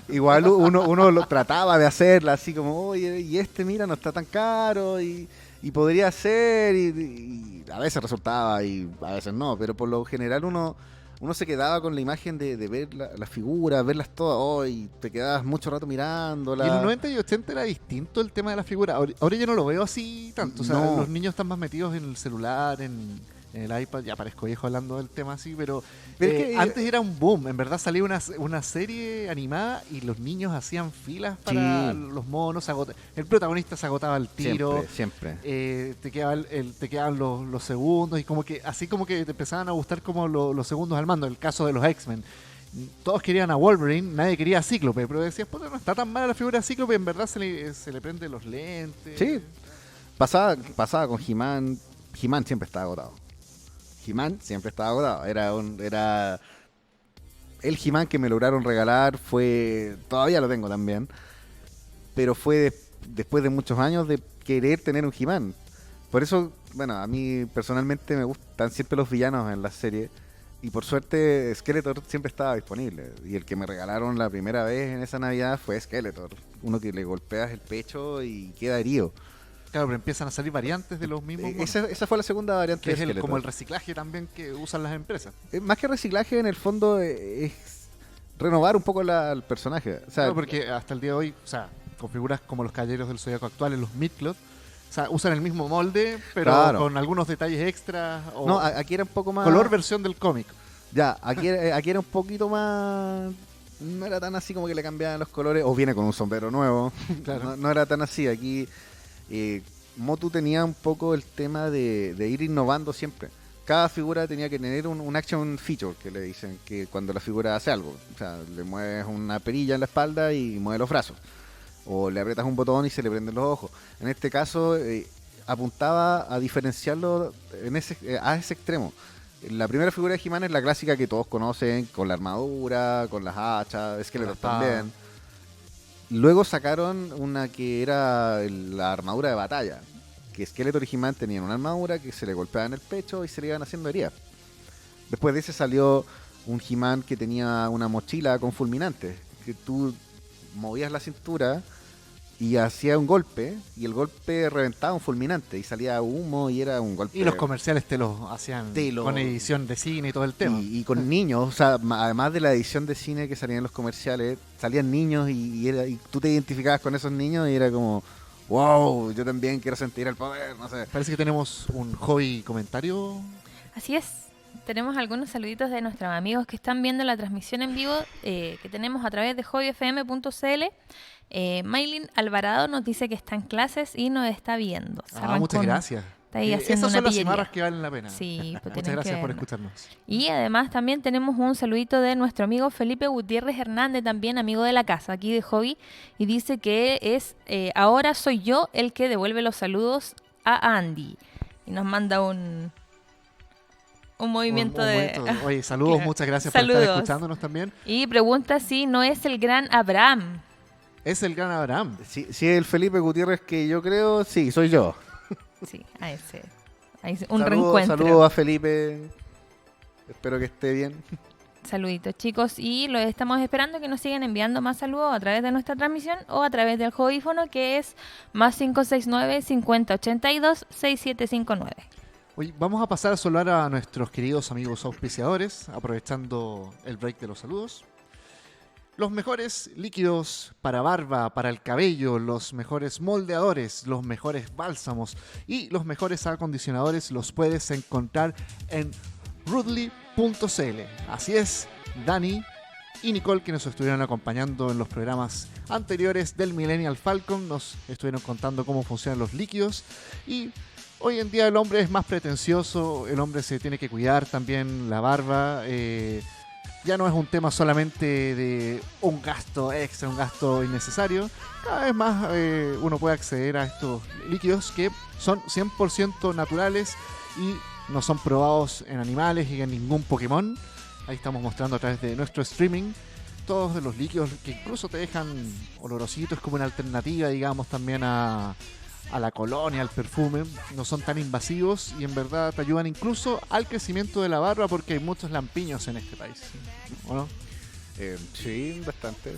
igual uno lo trataba de hacerla así como, oye, y mira, no está tan caro y podría ser, y a veces resultaba y a veces no, pero por lo general uno se quedaba con la imagen de ver las figuras, verlas todas, y te quedabas mucho rato mirándolas. Y en los 90 y 80 era distinto el tema de la figura. Ahora yo no lo veo así tanto. O sea, No. los niños están más metidos en el celular, en el iPad. Ya parezco viejo hablando del tema así, pero Pero es que, antes era un boom. En verdad salía una serie animada y los niños hacían filas para Sí. los monos. El protagonista se agotaba al tiro. Siempre. Te quedaban los segundos y como que así como que te empezaban a gustar como los segundos al mando. El caso de los X-Men. Todos querían a Wolverine, nadie quería a Cíclope, pero decías, pues no está tan mala la figura de Cíclope, en verdad se le prende los lentes. Sí, pasaba con He-Man. He-Man siempre estaba agotado. Era el He-Man que me lograron regalar, todavía lo tengo también, pero fue después de muchos años de querer tener un He-Man. Por eso, bueno, a mí personalmente me gustan siempre los villanos en la serie, y por suerte Skeletor siempre estaba disponible, y el que me regalaron la primera vez en esa Navidad fue Skeletor, uno que le golpeas el pecho y queda herido. Claro, pero empiezan a salir variantes de los mismos monos, Esa fue la segunda variante que es de Skeletor. como el reciclaje también que usan las empresas. Más que reciclaje, en el fondo es renovar un poco al personaje. O sea, Claro, porque hasta el día de hoy, o sea, con figuras como los Caballeros del Zodiaco actuales, los Midcloth, o sea, usan el mismo molde, pero Claro. con algunos detalles extras o no, aquí era un poco más... color versión del cómic. Ya, aquí era un poquito más... No era tan así como que le cambiaban los colores, o viene con un sombrero nuevo. Claro. No era tan así. Aquí Motu tenía un poco el tema de ir innovando siempre. Cada figura tenía que tener un action feature, que le dicen, que cuando la figura hace algo. O sea, le mueves una perilla en la espalda y mueve los brazos. O le aprietas un botón y se le prenden los ojos. En este caso, apuntaba a diferenciarlo a ese extremo. La primera figura de He-Man es la clásica que todos conocen, con la armadura, con las hachas, Skeletor también. Luego sacaron una que era la armadura de batalla, que Skeletor y He-Man tenían una armadura que se le golpeaba en el pecho y se le iban haciendo heridas. Después de ese salió un He-Man que tenía una mochila con fulminantes, que tú movías la cintura y hacía un golpe, y el golpe reventaba un fulminante y salía humo y era un golpe. Y los comerciales te los hacían con edición de cine y todo el tema. Y con niños, o sea, además de la edición de cine que salían en los comerciales, salían niños y tú te identificabas con esos niños y era como, wow, yo también quiero sentir el poder, no sé. Parece que tenemos un hobby comentario. Así es. Tenemos algunos saluditos de nuestros amigos que están viendo la transmisión en vivo que tenemos a través de hobbyfm.cl. Maylin Alvarado nos dice que está en clases y nos está viendo. Se arrancó Muchas gracias. Está ahí haciendo Esas una son las pillería. cimarras que valen la pena. Sí, pues Muchas tienen gracias que por verlo. escucharnos. Y además también tenemos un saludito de nuestro amigo Felipe Gutiérrez Hernández, también amigo de la casa, aquí de Hobby, y dice que es ahora soy yo el que devuelve los saludos a Andy. Y nos manda un movimiento de... movimiento. Oye, saludos, Claro. muchas gracias por Saludos. estar escuchándonos también. Y pregunta si no es el gran Abraham. Es el gran Abraham. Si el Felipe Gutiérrez que yo creo, sí, soy yo. Sí, a ese. Un reencuentro. Saludos a Felipe. Espero que esté bien. Saluditos, chicos. Y los estamos esperando que nos sigan enviando más saludos a través de nuestra transmisión o a través del Hobbyfono, que es más 569-5082-6759. Hoy vamos a pasar a saludar a nuestros queridos amigos auspiciadores, aprovechando el break de los saludos. Los mejores líquidos para barba, para el cabello, los mejores moldeadores, los mejores bálsamos y los mejores acondicionadores los puedes encontrar en Rudely.cl. Así es, Dani, y Nicole, que nos estuvieron acompañando en los programas anteriores del Millennial Falcon. Nos estuvieron contando cómo funcionan los líquidos y hoy en día el hombre es más pretencioso, el hombre se tiene que cuidar también la barba. Ya no es un tema solamente de un gasto extra, un gasto innecesario. Cada vez más uno puede acceder a estos líquidos que son 100% naturales y no son probados en animales y en ningún Pokémon. Ahí estamos mostrando a través de nuestro streaming todos de los líquidos que incluso te dejan olorositos como una alternativa, digamos, también a la colonia, al perfume. No son tan invasivos y en verdad te ayudan incluso al crecimiento de la barba porque hay muchos lampiños en este país, ¿o no? Sí, bastante.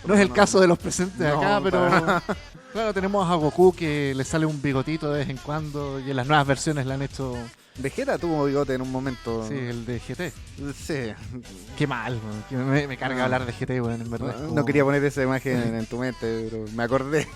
No es el caso de los presentes No, acá, pero para- claro, tenemos a Goku que le sale un bigotito de vez en cuando y en las nuevas versiones le han hecho, Vegeta tuvo bigote en un momento. sí, el de GT. Sí. Qué mal, weón, que me carga hablar de GT, bueno, en verdad. es No, como- quería poner esa imagen en tu mente, pero me acordé.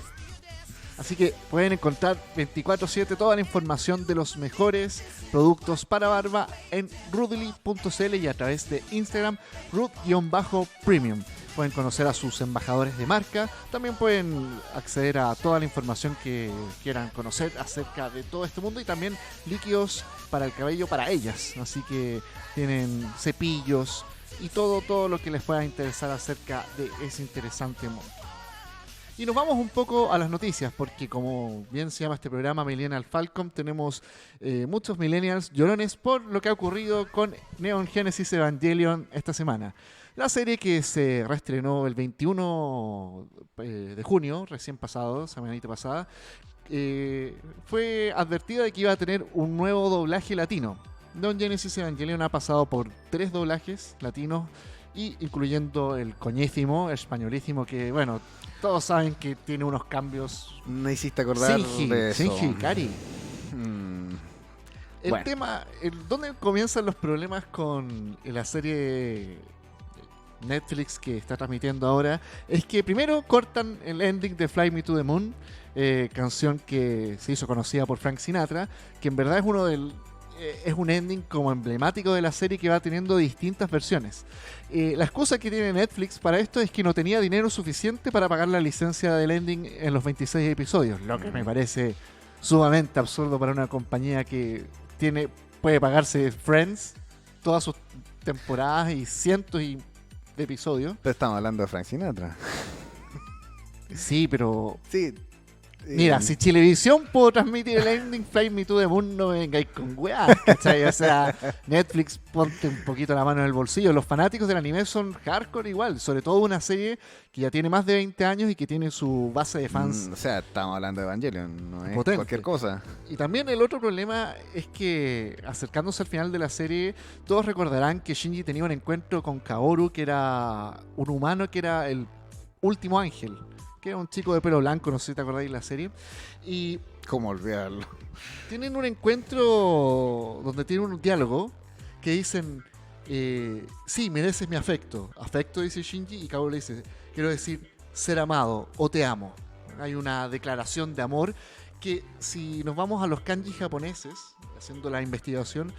Así que pueden encontrar 24/7 toda la información de los mejores productos para barba en rudely.cl y a través de Instagram, rud_premium. Pueden conocer a sus embajadores de marca. También pueden acceder a toda la información que quieran conocer acerca de todo este mundo y también líquidos para el cabello para ellas. Así que tienen cepillos y todo lo que les pueda interesar acerca de ese interesante mundo. Y nos vamos un poco a las noticias, porque como bien se llama este programa Millennial Falcon, tenemos muchos millennials llorones por lo que ha ocurrido con Neon Genesis Evangelion esta semana. La serie que se reestrenó el 21 de junio, recién pasado, semanita pasada, fue advertida de que iba a tener un nuevo doblaje latino. Neon Genesis Evangelion ha pasado por 3 doblajes latinos, y incluyendo el coñísimo, españolísimo, que bueno, todos saben que tiene unos cambios. Me hiciste acordar de eso. Shinji Ikari. Mm, El Bueno. tema, ¿dónde comienzan los problemas con la serie Netflix que está transmitiendo ahora? Es que primero cortan el ending de Fly Me to the Moon, canción que se hizo conocida por Frank Sinatra, que en verdad es un ending como emblemático de la serie que va teniendo distintas versiones. La excusa que tiene Netflix para esto es que no tenía dinero suficiente para pagar la licencia del ending en los 26 episodios, lo que me parece sumamente absurdo para una compañía que puede pagarse Friends, todas sus temporadas y cientos de episodios. pero estamos hablando de Frank Sinatra. Sí, pero Sí. mira, si Chilevisión pudo transmitir el ending Fly Me to the Moon, no me vengáis con weá, ¿cachai? O sea, Netflix, ponte un poquito la mano en el bolsillo. Los fanáticos del anime son hardcore igual, sobre todo una serie que ya tiene más de 20 años y que tiene su base de fans. O sea, estamos hablando de Evangelion, no es Potente. cualquier cosa. Y también el otro problema es que, acercándose al final de la serie, todos recordarán que Shinji tenía un encuentro con Kaoru, que era un humano, que era el último ángel, que era un chico de pelo blanco, no sé si te acordáis de la serie. Y ¿Cómo olvidarlo? tienen un encuentro donde tienen un diálogo que dicen, sí, mereces mi afecto. Afecto, dice Shinji, y Kaoru le dice, quiero decir ser amado o te amo. Hay una declaración de amor que, si nos vamos a los kanji japoneses, haciendo la investigación,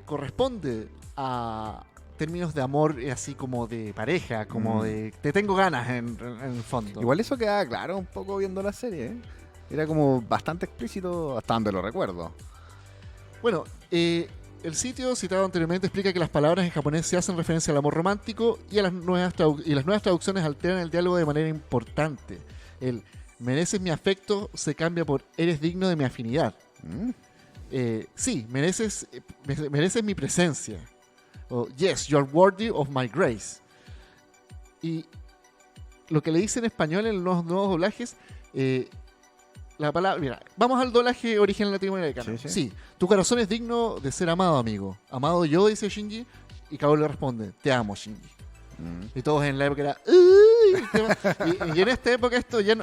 corresponde a términos de amor así como de pareja, como de te tengo ganas en el fondo. Igual eso queda claro un poco viendo la serie, ¿eh? Era como bastante explícito hasta donde lo recuerdo. Bueno, el sitio citado anteriormente explica que las palabras en japonés se hacen referencia al amor romántico y las nuevas traducciones alteran el diálogo de manera importante. El mereces mi afecto se cambia por eres digno de mi afinidad. Mm. Sí, mereces mi presencia. O yes, you're worthy of my grace. Y lo que le dice en español en los nuevos doblajes, la palabra, mira, vamos al doblaje original latinoamericano. Sí, sí. Sí, tu corazón es digno de ser amado, amigo. Amado yo, dice Shinji, y Kaoru le responde, te amo, Shinji. Mm. Y todos en la época era "Uy", y en esta época esto ya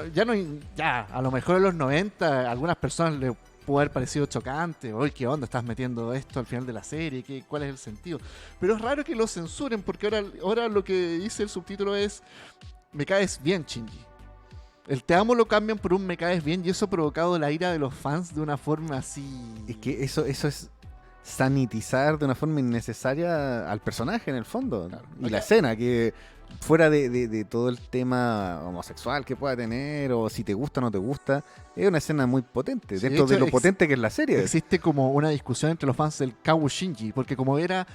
a lo mejor en los 90 a algunas personas le pudo haber parecido chocante. Oye, ¿qué onda? ¿Estás metiendo esto al final de la serie? ¿Cuál es el sentido? Pero es raro que lo censuren porque ahora lo que dice el subtítulo es me caes bien, Shinji. El te amo lo cambian por un me caes bien y eso ha provocado la ira de los fans de una forma así. Es que eso es sanitizar de una forma innecesaria al personaje en el fondo. Claro. Y la escena, que fuera de todo el tema homosexual que pueda tener, o si te gusta o no te gusta, es una escena muy potente, Sí, dentro de de hecho, lo potente que es la serie. Existe como una discusión entre los fans del Kawu Shinji, porque como era,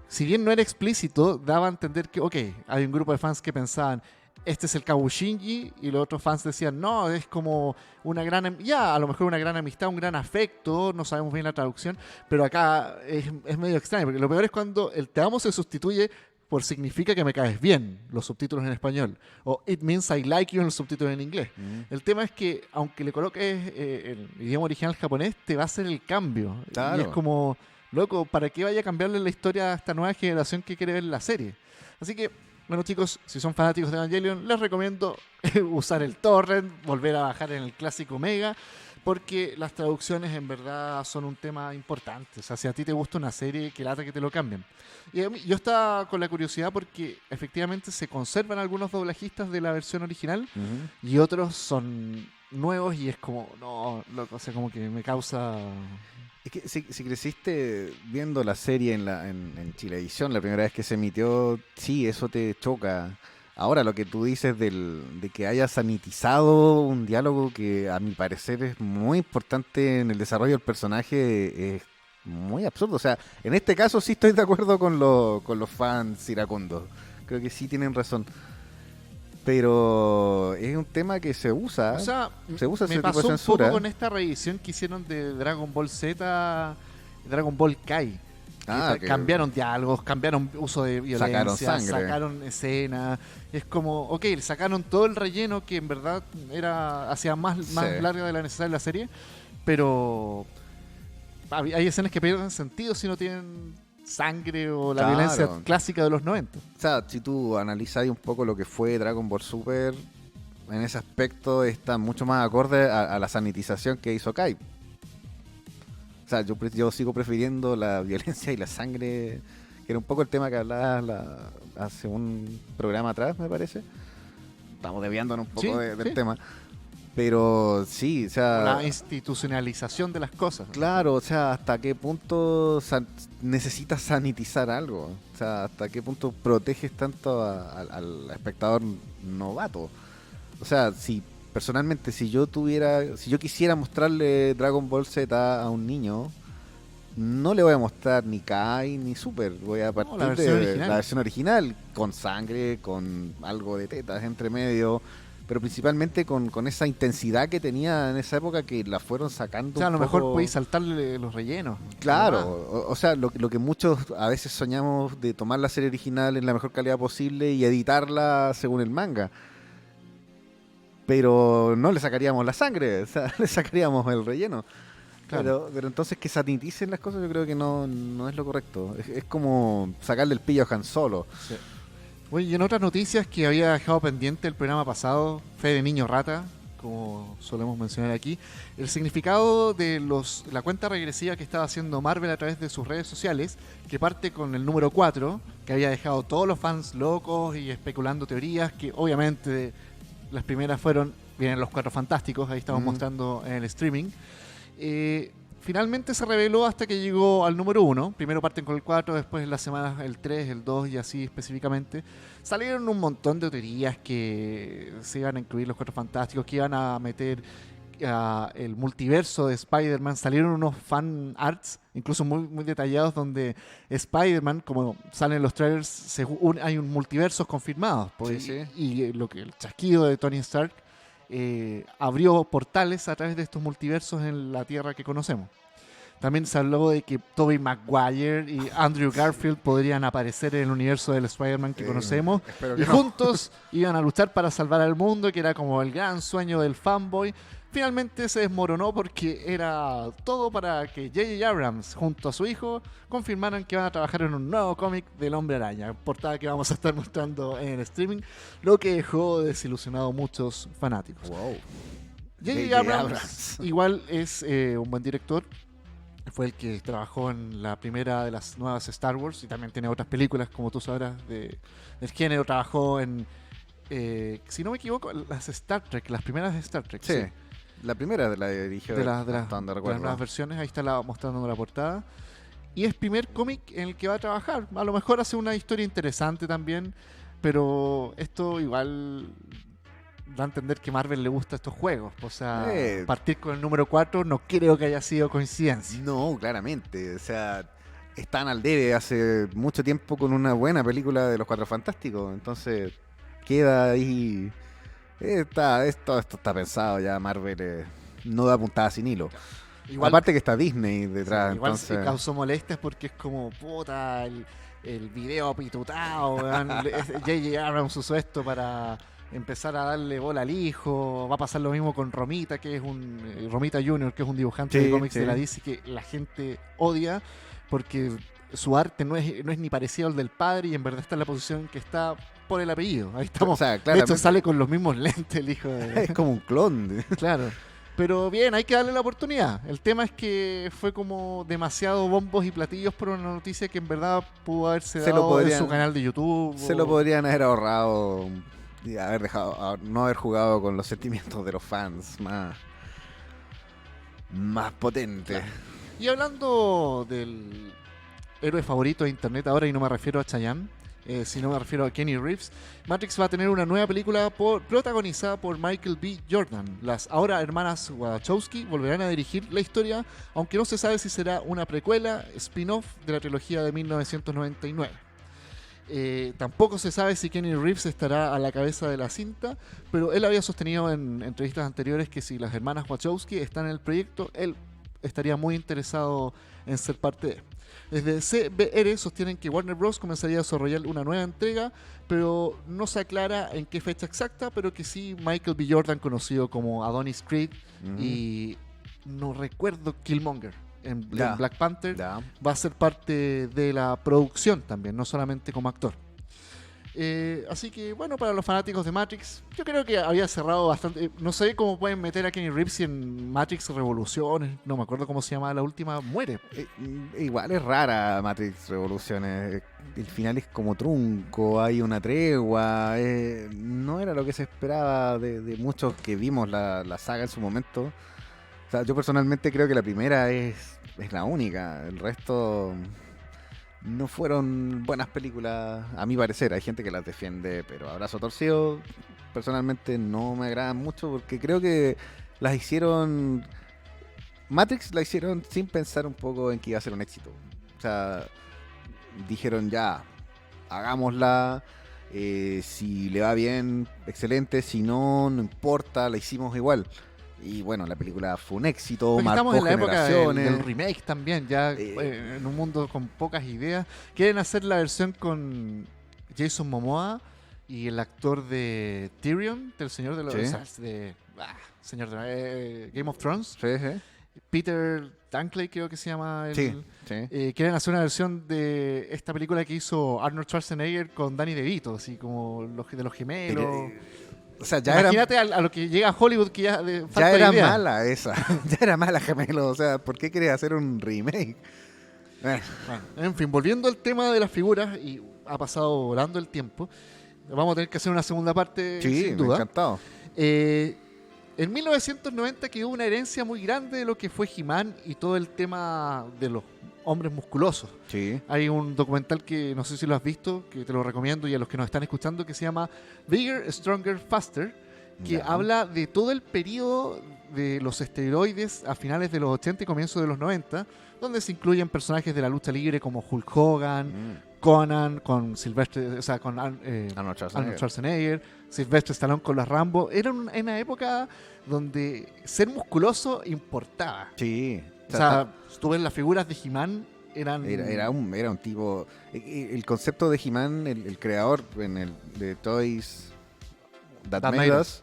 si bien no era explícito, daba a entender que, ok, hay un grupo de fans que pensaban, este es el Kawu Shinji, y los otros fans decían, no, es como una gran, ya, a lo mejor una gran amistad, un gran afecto, no sabemos bien la traducción, pero acá es medio extraño, porque lo peor es cuando el te amo se sustituye por significa que me caes bien, los subtítulos en español, o it means I like you en los subtítulos en inglés. El tema es que, aunque le coloques el idioma original japonés, te va a hacer el cambio. Claro. Y es como, loco, ¿para qué vaya a cambiarle la historia a esta nueva generación que quiere ver la serie? Así que, bueno chicos, si son fanáticos de Evangelion, les recomiendo usar el torrent, volver a bajar en el clásico Mega, porque las traducciones en verdad son un tema importante. O sea, si a ti te gusta una serie, que lata que te lo cambien. Y a mí, yo estaba con la curiosidad porque efectivamente se conservan algunos doblajistas de la versión original y otros son nuevos y es como, no, loco, o sea, como que me causa... Es que si creciste viendo la serie en Chilevisión la primera vez que se emitió, sí, eso te choca. Ahora, lo que tú dices de que haya sanitizado un diálogo que a mi parecer es muy importante en el desarrollo del personaje, es muy absurdo. O sea, en este caso sí estoy de acuerdo con los fans iracundos. Creo que sí tienen razón. Pero es un tema que se usa. O sea, se usa me ese tipo pasó de un censura. poco con esta reedición que hicieron de Dragon Ball Z, Dragon Ball Kai. Que cambiaron diálogos, cambiaron uso de violencia, sacaron escenas. Es como, ok, sacaron todo el relleno que en verdad hacía más larga de la necesaria la serie, pero hay escenas que pierden sentido si no tienen sangre o la violencia clásica de los 90. O sea, si tú analizas un poco lo que fue Dragon Ball Super, en ese aspecto está mucho más acorde a la sanitización que hizo Kai. O sea, yo sigo prefiriendo la violencia y la sangre, que era un poco el tema que hablabas hace un programa atrás, me parece. Estamos desviándonos un poco del tema. Pero sí, o sea... La institucionalización de las cosas. Claro, o sea, hasta qué punto necesitas sanitizar algo. O sea, hasta qué punto proteges tanto al espectador novato. O sea, personalmente, si yo quisiera mostrarle Dragon Ball Z a un niño, no le voy a mostrar ni Kai ni Super. Voy a partir de la versión original, con sangre, con algo de tetas entre medio, pero principalmente con esa intensidad que tenía en esa época, que la fueron sacando. O sea, a lo mejor podéis saltarle los rellenos. Claro, o sea, lo que muchos a veces soñamos de tomar la serie original en la mejor calidad posible y editarla según el manga. Pero no le sacaríamos la sangre, o sea, le sacaríamos el relleno. Claro. Pero entonces que saniticen las cosas, yo creo que no es lo correcto. Es como sacarle el pillo a Han Solo. Sí. Oye, y en otras noticias que había dejado pendiente el programa pasado, Fe de Niño Rata, como solemos mencionar aquí, el significado de la cuenta regresiva que estaba haciendo Marvel a través de sus redes sociales, que parte con el número 4, que había dejado todos los fans locos y especulando teorías, que obviamente... Las primeras vienen los 4 fantásticos, ahí estamos mostrando en el streaming. Finalmente se reveló hasta que llegó al número 1. Primero parten con el 4, después en las semanas el 3, el 2 y así específicamente. Salieron un montón de teorías que se iban a incluir los 4 fantásticos, que iban a meter el multiverso de Spider-Man. Salieron unos fan arts, incluso muy, muy detallados, donde Spider-Man, como salen en los trailers, hay un multiversos confirmados. Pues, sí. Y el chasquido de Tony Stark abrió portales a través de estos multiversos en la Tierra que conocemos. También se habló de que Tobey Maguire y Andrew Garfield podrían aparecer en el universo del Spider-Man que conocemos, y juntos iban a luchar para salvar al mundo, que era como el gran sueño del fanboy. Finalmente se desmoronó porque era todo para que J.J. Abrams junto a su hijo confirmaran que van a trabajar en un nuevo cómic del Hombre Araña, portada que vamos a estar mostrando en el streaming, lo que dejó desilusionado a muchos fanáticos. Wow. J.J. Abrams igual es un buen director. Fue el que trabajó en la primera de las nuevas Star Wars y también tiene otras películas, como tú sabrás, del género. Trabajó en, si no me equivoco, las Star Trek, las primeras de Star Trek. Sí. La primera la dirigió de, hasta donde de las recuerdo. nuevas versiones. Ahí está mostrando la portada. Y es primer cómic en el que va a trabajar. A lo mejor hace una historia interesante también, pero esto igual da a entender que Marvel le gusta estos juegos. O sea, partir con el número 4 no creo que haya sido coincidencia. No, claramente. O sea, están al debe hace mucho tiempo con una buena película de los Cuatro Fantásticos. Entonces, queda ahí. Esto está pensado ya. Marvel no da puntada sin hilo. Igual, Aparte que está Disney detrás. igual entonces... se causó molestias porque es como, puta, el video pitutado. J.J. Abrams usó esto para empezar a darle bola al hijo. Va a pasar lo mismo con Romita, que es Romita Jr., que es un dibujante de cómics de la DC que la gente odia porque su arte no es ni parecido al del padre y en verdad está en la posición que está por el apellido. Ahí estamos. O sea, de hecho, sale con los mismos lentes el hijo de... Es como un clon. Claro. Pero bien, hay que darle la oportunidad. El tema es que fue como demasiado bombos y platillos por una noticia que en verdad pudo haberse dado en su canal de YouTube. Se lo podrían haber ahorrado y haber dejado, no haber jugado con los sentimientos de los fans más potentes. Y hablando del héroe favorito de internet ahora, y no me refiero a Chayanne, sino me refiero a Kenny Reeves, Matrix va a tener una nueva película protagonizada por Michael B. Jordan. Las ahora hermanas Wachowski volverán a dirigir la historia, aunque no se sabe si será una precuela, spin-off de la trilogía de 1999. Tampoco se sabe si Kenny Reeves estará a la cabeza de la cinta, pero él había sostenido en entrevistas anteriores que si las hermanas Wachowski están en el proyecto, él estaría muy interesado en ser parte de él. Desde CBR sostienen que Warner Bros. Comenzaría a desarrollar una nueva entrega, pero no se aclara en qué fecha exacta, pero que sí Michael B. Jordan, conocido como Adonis Creed, y no recuerdo Killmonger en Black Panther, va a ser parte de la producción también, no solamente como actor. Así que bueno, para los fanáticos de Matrix, yo creo que había cerrado bastante. No sé cómo pueden meter a Kenny Reeves en Matrix Revoluciones, no me acuerdo cómo se llama la última, muere. Igual es rara Matrix Revoluciones. El final es como trunco, hay una tregua. No era lo que se esperaba de muchos que vimos la saga en su momento. O sea, yo personalmente creo que la primera es la única. El resto no fueron buenas películas, a mi parecer. Hay gente que las defiende, pero abrazo torcido. Personalmente no me agradan mucho porque creo que las hicieron... Matrix la hicieron sin pensar un poco en que iba a ser un éxito. O sea, dijeron ya, hagámosla. Si le va bien, excelente. Si no, no importa, la hicimos igual. Y bueno, la película fue un éxito, porque marcó estamos en la época generaciones. del remake también, ya en un mundo con pocas ideas. Quieren hacer la versión con Jason Momoa y el actor de Tyrion, del Señor de los... Señor de Game of Thrones. Sí, sí. Peter Dinklage creo que se llama. Sí. Quieren hacer una versión de esta película que hizo Arnold Schwarzenegger con Danny DeVito, así como de los gemelos. O sea, ya imagínate a lo que llega a Hollywood, que ya falta era idea. Mala esa. Ya era mala, gemelo. O sea, ¿por qué querés hacer un remake? Bueno, en fin, volviendo al tema de las figuras, y ha pasado volando el tiempo, vamos a tener que hacer una segunda parte, sin duda. Encantado. En 1990 quedó una herencia muy grande de lo que fue He-Man y todo el tema de los hombres musculosos. Sí. Hay un documental que no sé si lo has visto, que te lo recomiendo, y a los que nos están escuchando, que se llama Bigger, Stronger, Faster, que habla de todo el periodo de los esteroides a finales de los 80 y comienzos de los 90, donde se incluyen personajes de la lucha libre como Hulk Hogan, Conan, con Arnold Schwarzenegger, Sylvester Stallone con las Rambo. Era una época donde ser musculoso importaba. Sí. O sea, tú ves las figuras de He-Man, era un tipo... El concepto de He-Man, el creador de Toys That Made Us,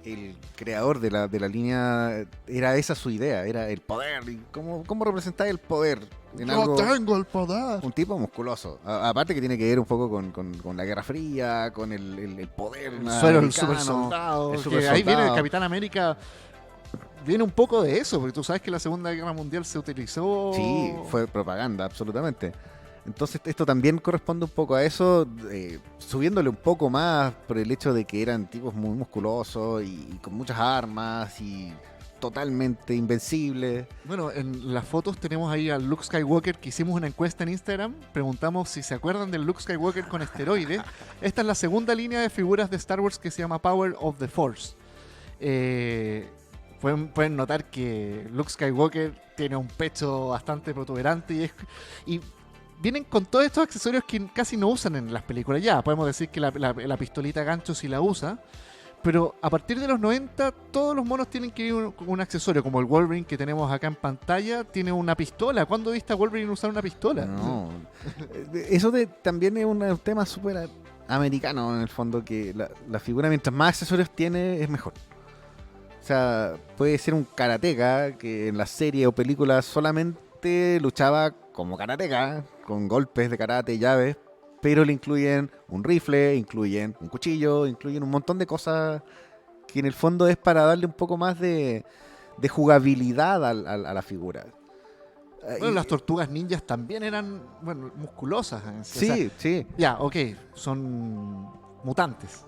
el creador de la línea, era esa su idea, era el poder. ¿Y cómo representar el poder? Yo tengo el poder. Un tipo musculoso. Aparte que tiene que ver un poco con la Guerra Fría, con el poder. El super soldado. Ahí viene el Capitán América. Viene un poco de eso, porque tú sabes que la Segunda Guerra Mundial se utilizó... Sí, fue propaganda, absolutamente. Entonces esto también corresponde un poco a eso, subiéndole un poco más por el hecho de que eran tipos muy musculosos y con muchas armas y totalmente invencibles. Bueno, en las fotos tenemos ahí al Luke Skywalker, que hicimos una encuesta en Instagram. Preguntamos si se acuerdan del Luke Skywalker con esteroides. Esta es la segunda línea de figuras de Star Wars que se llama Power of the Force. Pueden notar que Luke Skywalker tiene un pecho bastante protuberante y vienen con todos estos accesorios que casi no usan en las películas. Ya, podemos decir que la pistolita gancho sí la usa, pero a partir de los 90 todos los monos tienen que ir con un accesorio, como el Wolverine que tenemos acá en pantalla, tiene una pistola. ¿Cuándo viste a Wolverine usar una pistola? No. Eso también es un tema súper americano, en el fondo, que la figura, mientras más accesorios tiene, es mejor. O sea, puede ser un karateka que en la serie o película solamente luchaba como karateka, con golpes de karate, llaves, pero le incluyen un rifle, incluyen un cuchillo, incluyen un montón de cosas que en el fondo es para darle un poco más de jugabilidad a la figura. Bueno, las tortugas ninjas también eran, bueno, musculosas. Sí, o sea, sí. Ya, ok, son mutantes.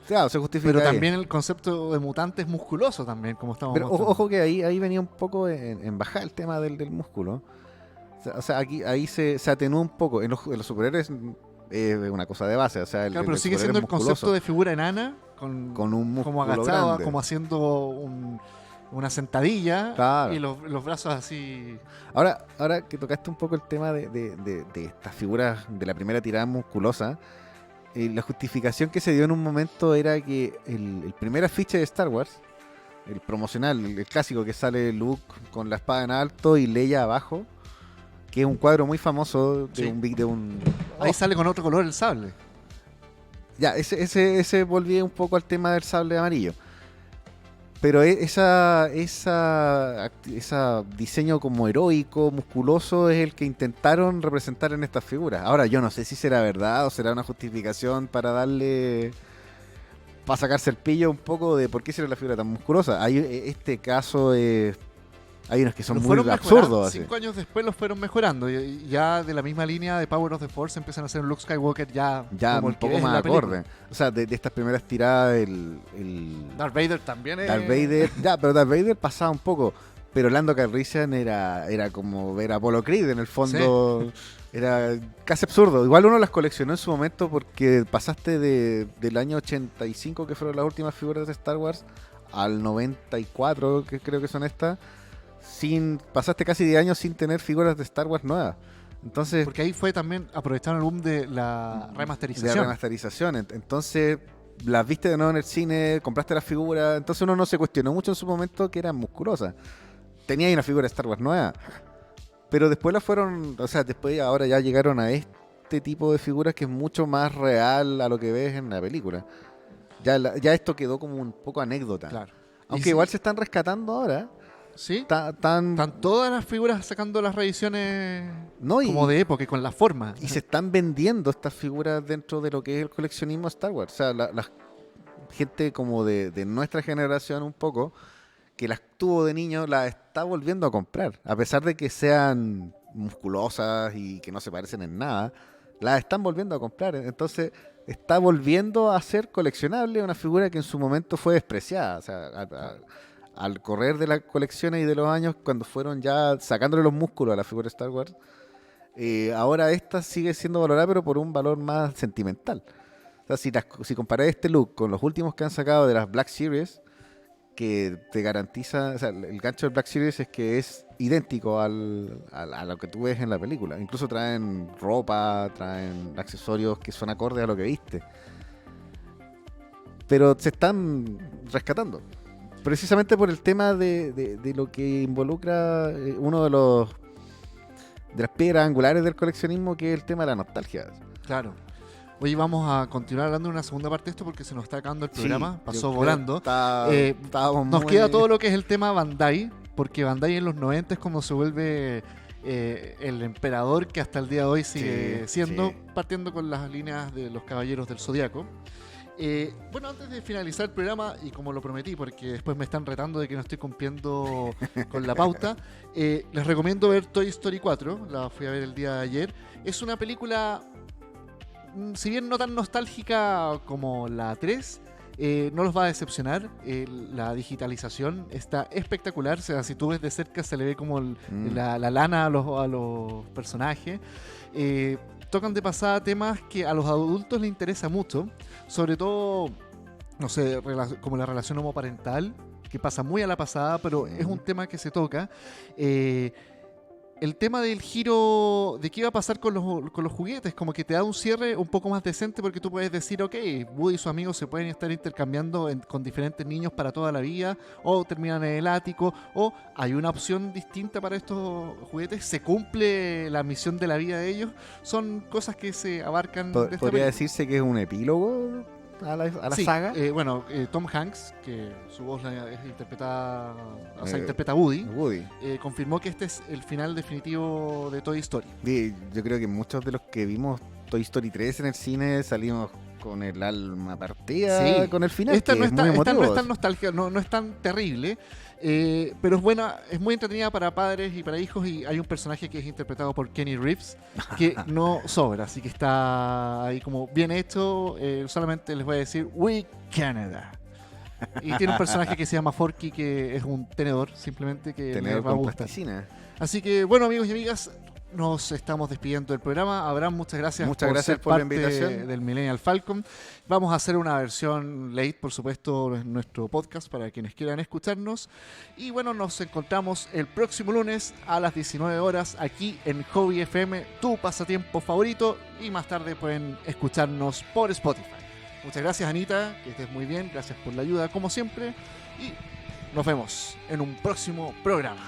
Claro, se justifica. Pero ahí. también el concepto de mutante es musculoso también, como estamos Pero mostrando. ojo que ahí venía un poco en bajar el tema del músculo. O sea, ahí se atenúa un poco. En los superhéroes es una cosa de base. O sea, Claro, pero sigue superhéroe siendo es el concepto musculoso, de figura enana con un músculo como agachado, grande. como haciendo una sentadilla, Claro. y los brazos así. Ahora que tocaste un poco el tema de estas figuras de la primera tirada musculosa, la justificación que se dio en un momento era que el primer afiche de Star Wars, el promocional, el clásico que sale Luke con la espada en alto y Leia abajo, que es un cuadro muy famoso de Sí. un Ahí sale con otro color el sable. Ya, ese volví un poco al tema del sable amarillo. Pero esa diseño como heroico, musculoso, es el que intentaron representar en estas figuras. Ahora, yo no sé si será verdad o será una justificación para sacarse el pillo un poco de por qué será la figura tan musculosa. Este caso hay unos que son Los muy fueron mejorando, absurdos. Así. 5 años después los fueron mejorando. Y ya de la misma línea de Power of the Force empiezan a hacer un Luke Skywalker ya como Un el que poco ves en más la película. acorde. O sea, de estas primeras tiradas, el Darth Vader también es... Darth Vader, pero Darth Vader pasaba un poco. Pero Lando Calrissian era como ver a Apollo Creed en el fondo. Era casi absurdo. Igual uno las coleccionó en su momento porque pasaste del año 85, que fueron las últimas figuras de Star Wars, al 94, que creo que son estas. Pasaste casi 10 años sin tener figuras de Star Wars nuevas. Entonces, Porque ahí fue también, aprovecharon el boom de la remasterización. de remasterización. Entonces, las viste de nuevo en el cine, compraste las figuras. Entonces uno no se cuestionó mucho en su momento que eran musculosas. Tenía ahí una figura de Star Wars nueva. Pero después ahora ya llegaron a este tipo de figuras que es mucho más real a lo que ves en la película. Ya esto quedó como un poco anécdota. Claro. Aunque igual se están rescatando ahora. Sí, Están están todas las figuras sacando las reediciones No, como de época y con la forma. y se están vendiendo estas figuras dentro de lo que es el coleccionismo Star Wars. O sea, la gente como de nuestra generación un poco, que las tuvo de niño, las está volviendo a comprar. A pesar de que sean musculosas y que no se parecen en nada, las están volviendo a comprar. Entonces, está volviendo a ser coleccionable una figura que en su momento fue despreciada. O sea, al correr de las colecciones y de los años, cuando fueron ya sacándole los músculos a la figura de Star Wars, ahora esta sigue siendo valorada, pero por un valor más sentimental. O sea, si comparás este look con los últimos que han sacado de las Black Series, que te garantiza, o sea, el gancho del Black Series es que es idéntico a lo que tú ves en la película. Incluso traen ropa, traen accesorios que son acordes a lo que viste. Pero se están rescatando. Precisamente por el tema de lo que involucra uno de las piedras angulares del coleccionismo, que es el tema de la nostalgia. Claro. Hoy vamos a continuar hablando en una segunda parte de esto porque se nos está acabando el programa. Sí, pasó yo creo volando. que Nos queda todo lo que es el tema Bandai, porque Bandai en los 90 es cuando se vuelve el emperador que hasta el día de hoy sigue siendo, partiendo con las líneas de los Caballeros del Zodiaco. Bueno, antes de finalizar el programa, y como lo prometí, porque después me están retando de que no estoy cumpliendo con la pauta, les recomiendo ver Toy Story 4, la fui a ver el día de ayer. Es una película, si bien no tan nostálgica como la 3, no los va a decepcionar. La digitalización está espectacular. O sea, si tú ves de cerca se le ve como la lana a los personajes. Tocan de pasada temas que a los adultos les interesa mucho, sobre todo, no sé, como la relación homoparental, que pasa muy a la pasada, pero es un tema que se toca. El tema del giro de qué va a pasar con los juguetes, como que te da un cierre un poco más decente, porque tú puedes decir, ok, Woody y sus amigos se pueden estar intercambiando con diferentes niños para toda la vida, o terminan en el ático, o hay una opción distinta para estos juguetes, se cumple la misión de la vida de ellos. Son cosas que se abarcan de esta ¿Podría película. decirse que es un epílogo a la Sí, saga? Tom Hanks, que su voz es interpretada, o sea, interpreta a Woody, Woody. confirmó que este es el final definitivo de Toy Story. Yo creo que muchos de los que vimos Toy Story 3 en el cine salimos con el alma partida con el final. Esta que no, es está, muy esta no emotivo. es tan nostálgica, no es tan terrible, pero es buena, es muy entretenida para padres y para hijos, y hay un personaje que es interpretado por Kenny Reeves que no sobra, así que está ahí como bien hecho. Solamente les voy a decir We Canada. Y tiene un personaje que se llama Forky, que es un tenedor, simplemente, que Tener les va a con gustar. plasticina. Así que bueno, amigos y amigas, nos estamos despidiendo del programa. Abraham, muchas gracias Gracias ser por la parte invitación. del Millennial Falcon. Vamos a hacer una versión late, por supuesto, en nuestro podcast para quienes quieran escucharnos. Y bueno, nos encontramos el próximo lunes a las 19 horas aquí en Hobby FM, tu pasatiempo favorito. Y más tarde pueden escucharnos por Spotify. Muchas gracias, Anita, que estés muy bien. Gracias por la ayuda, como siempre. Y nos vemos en un próximo programa.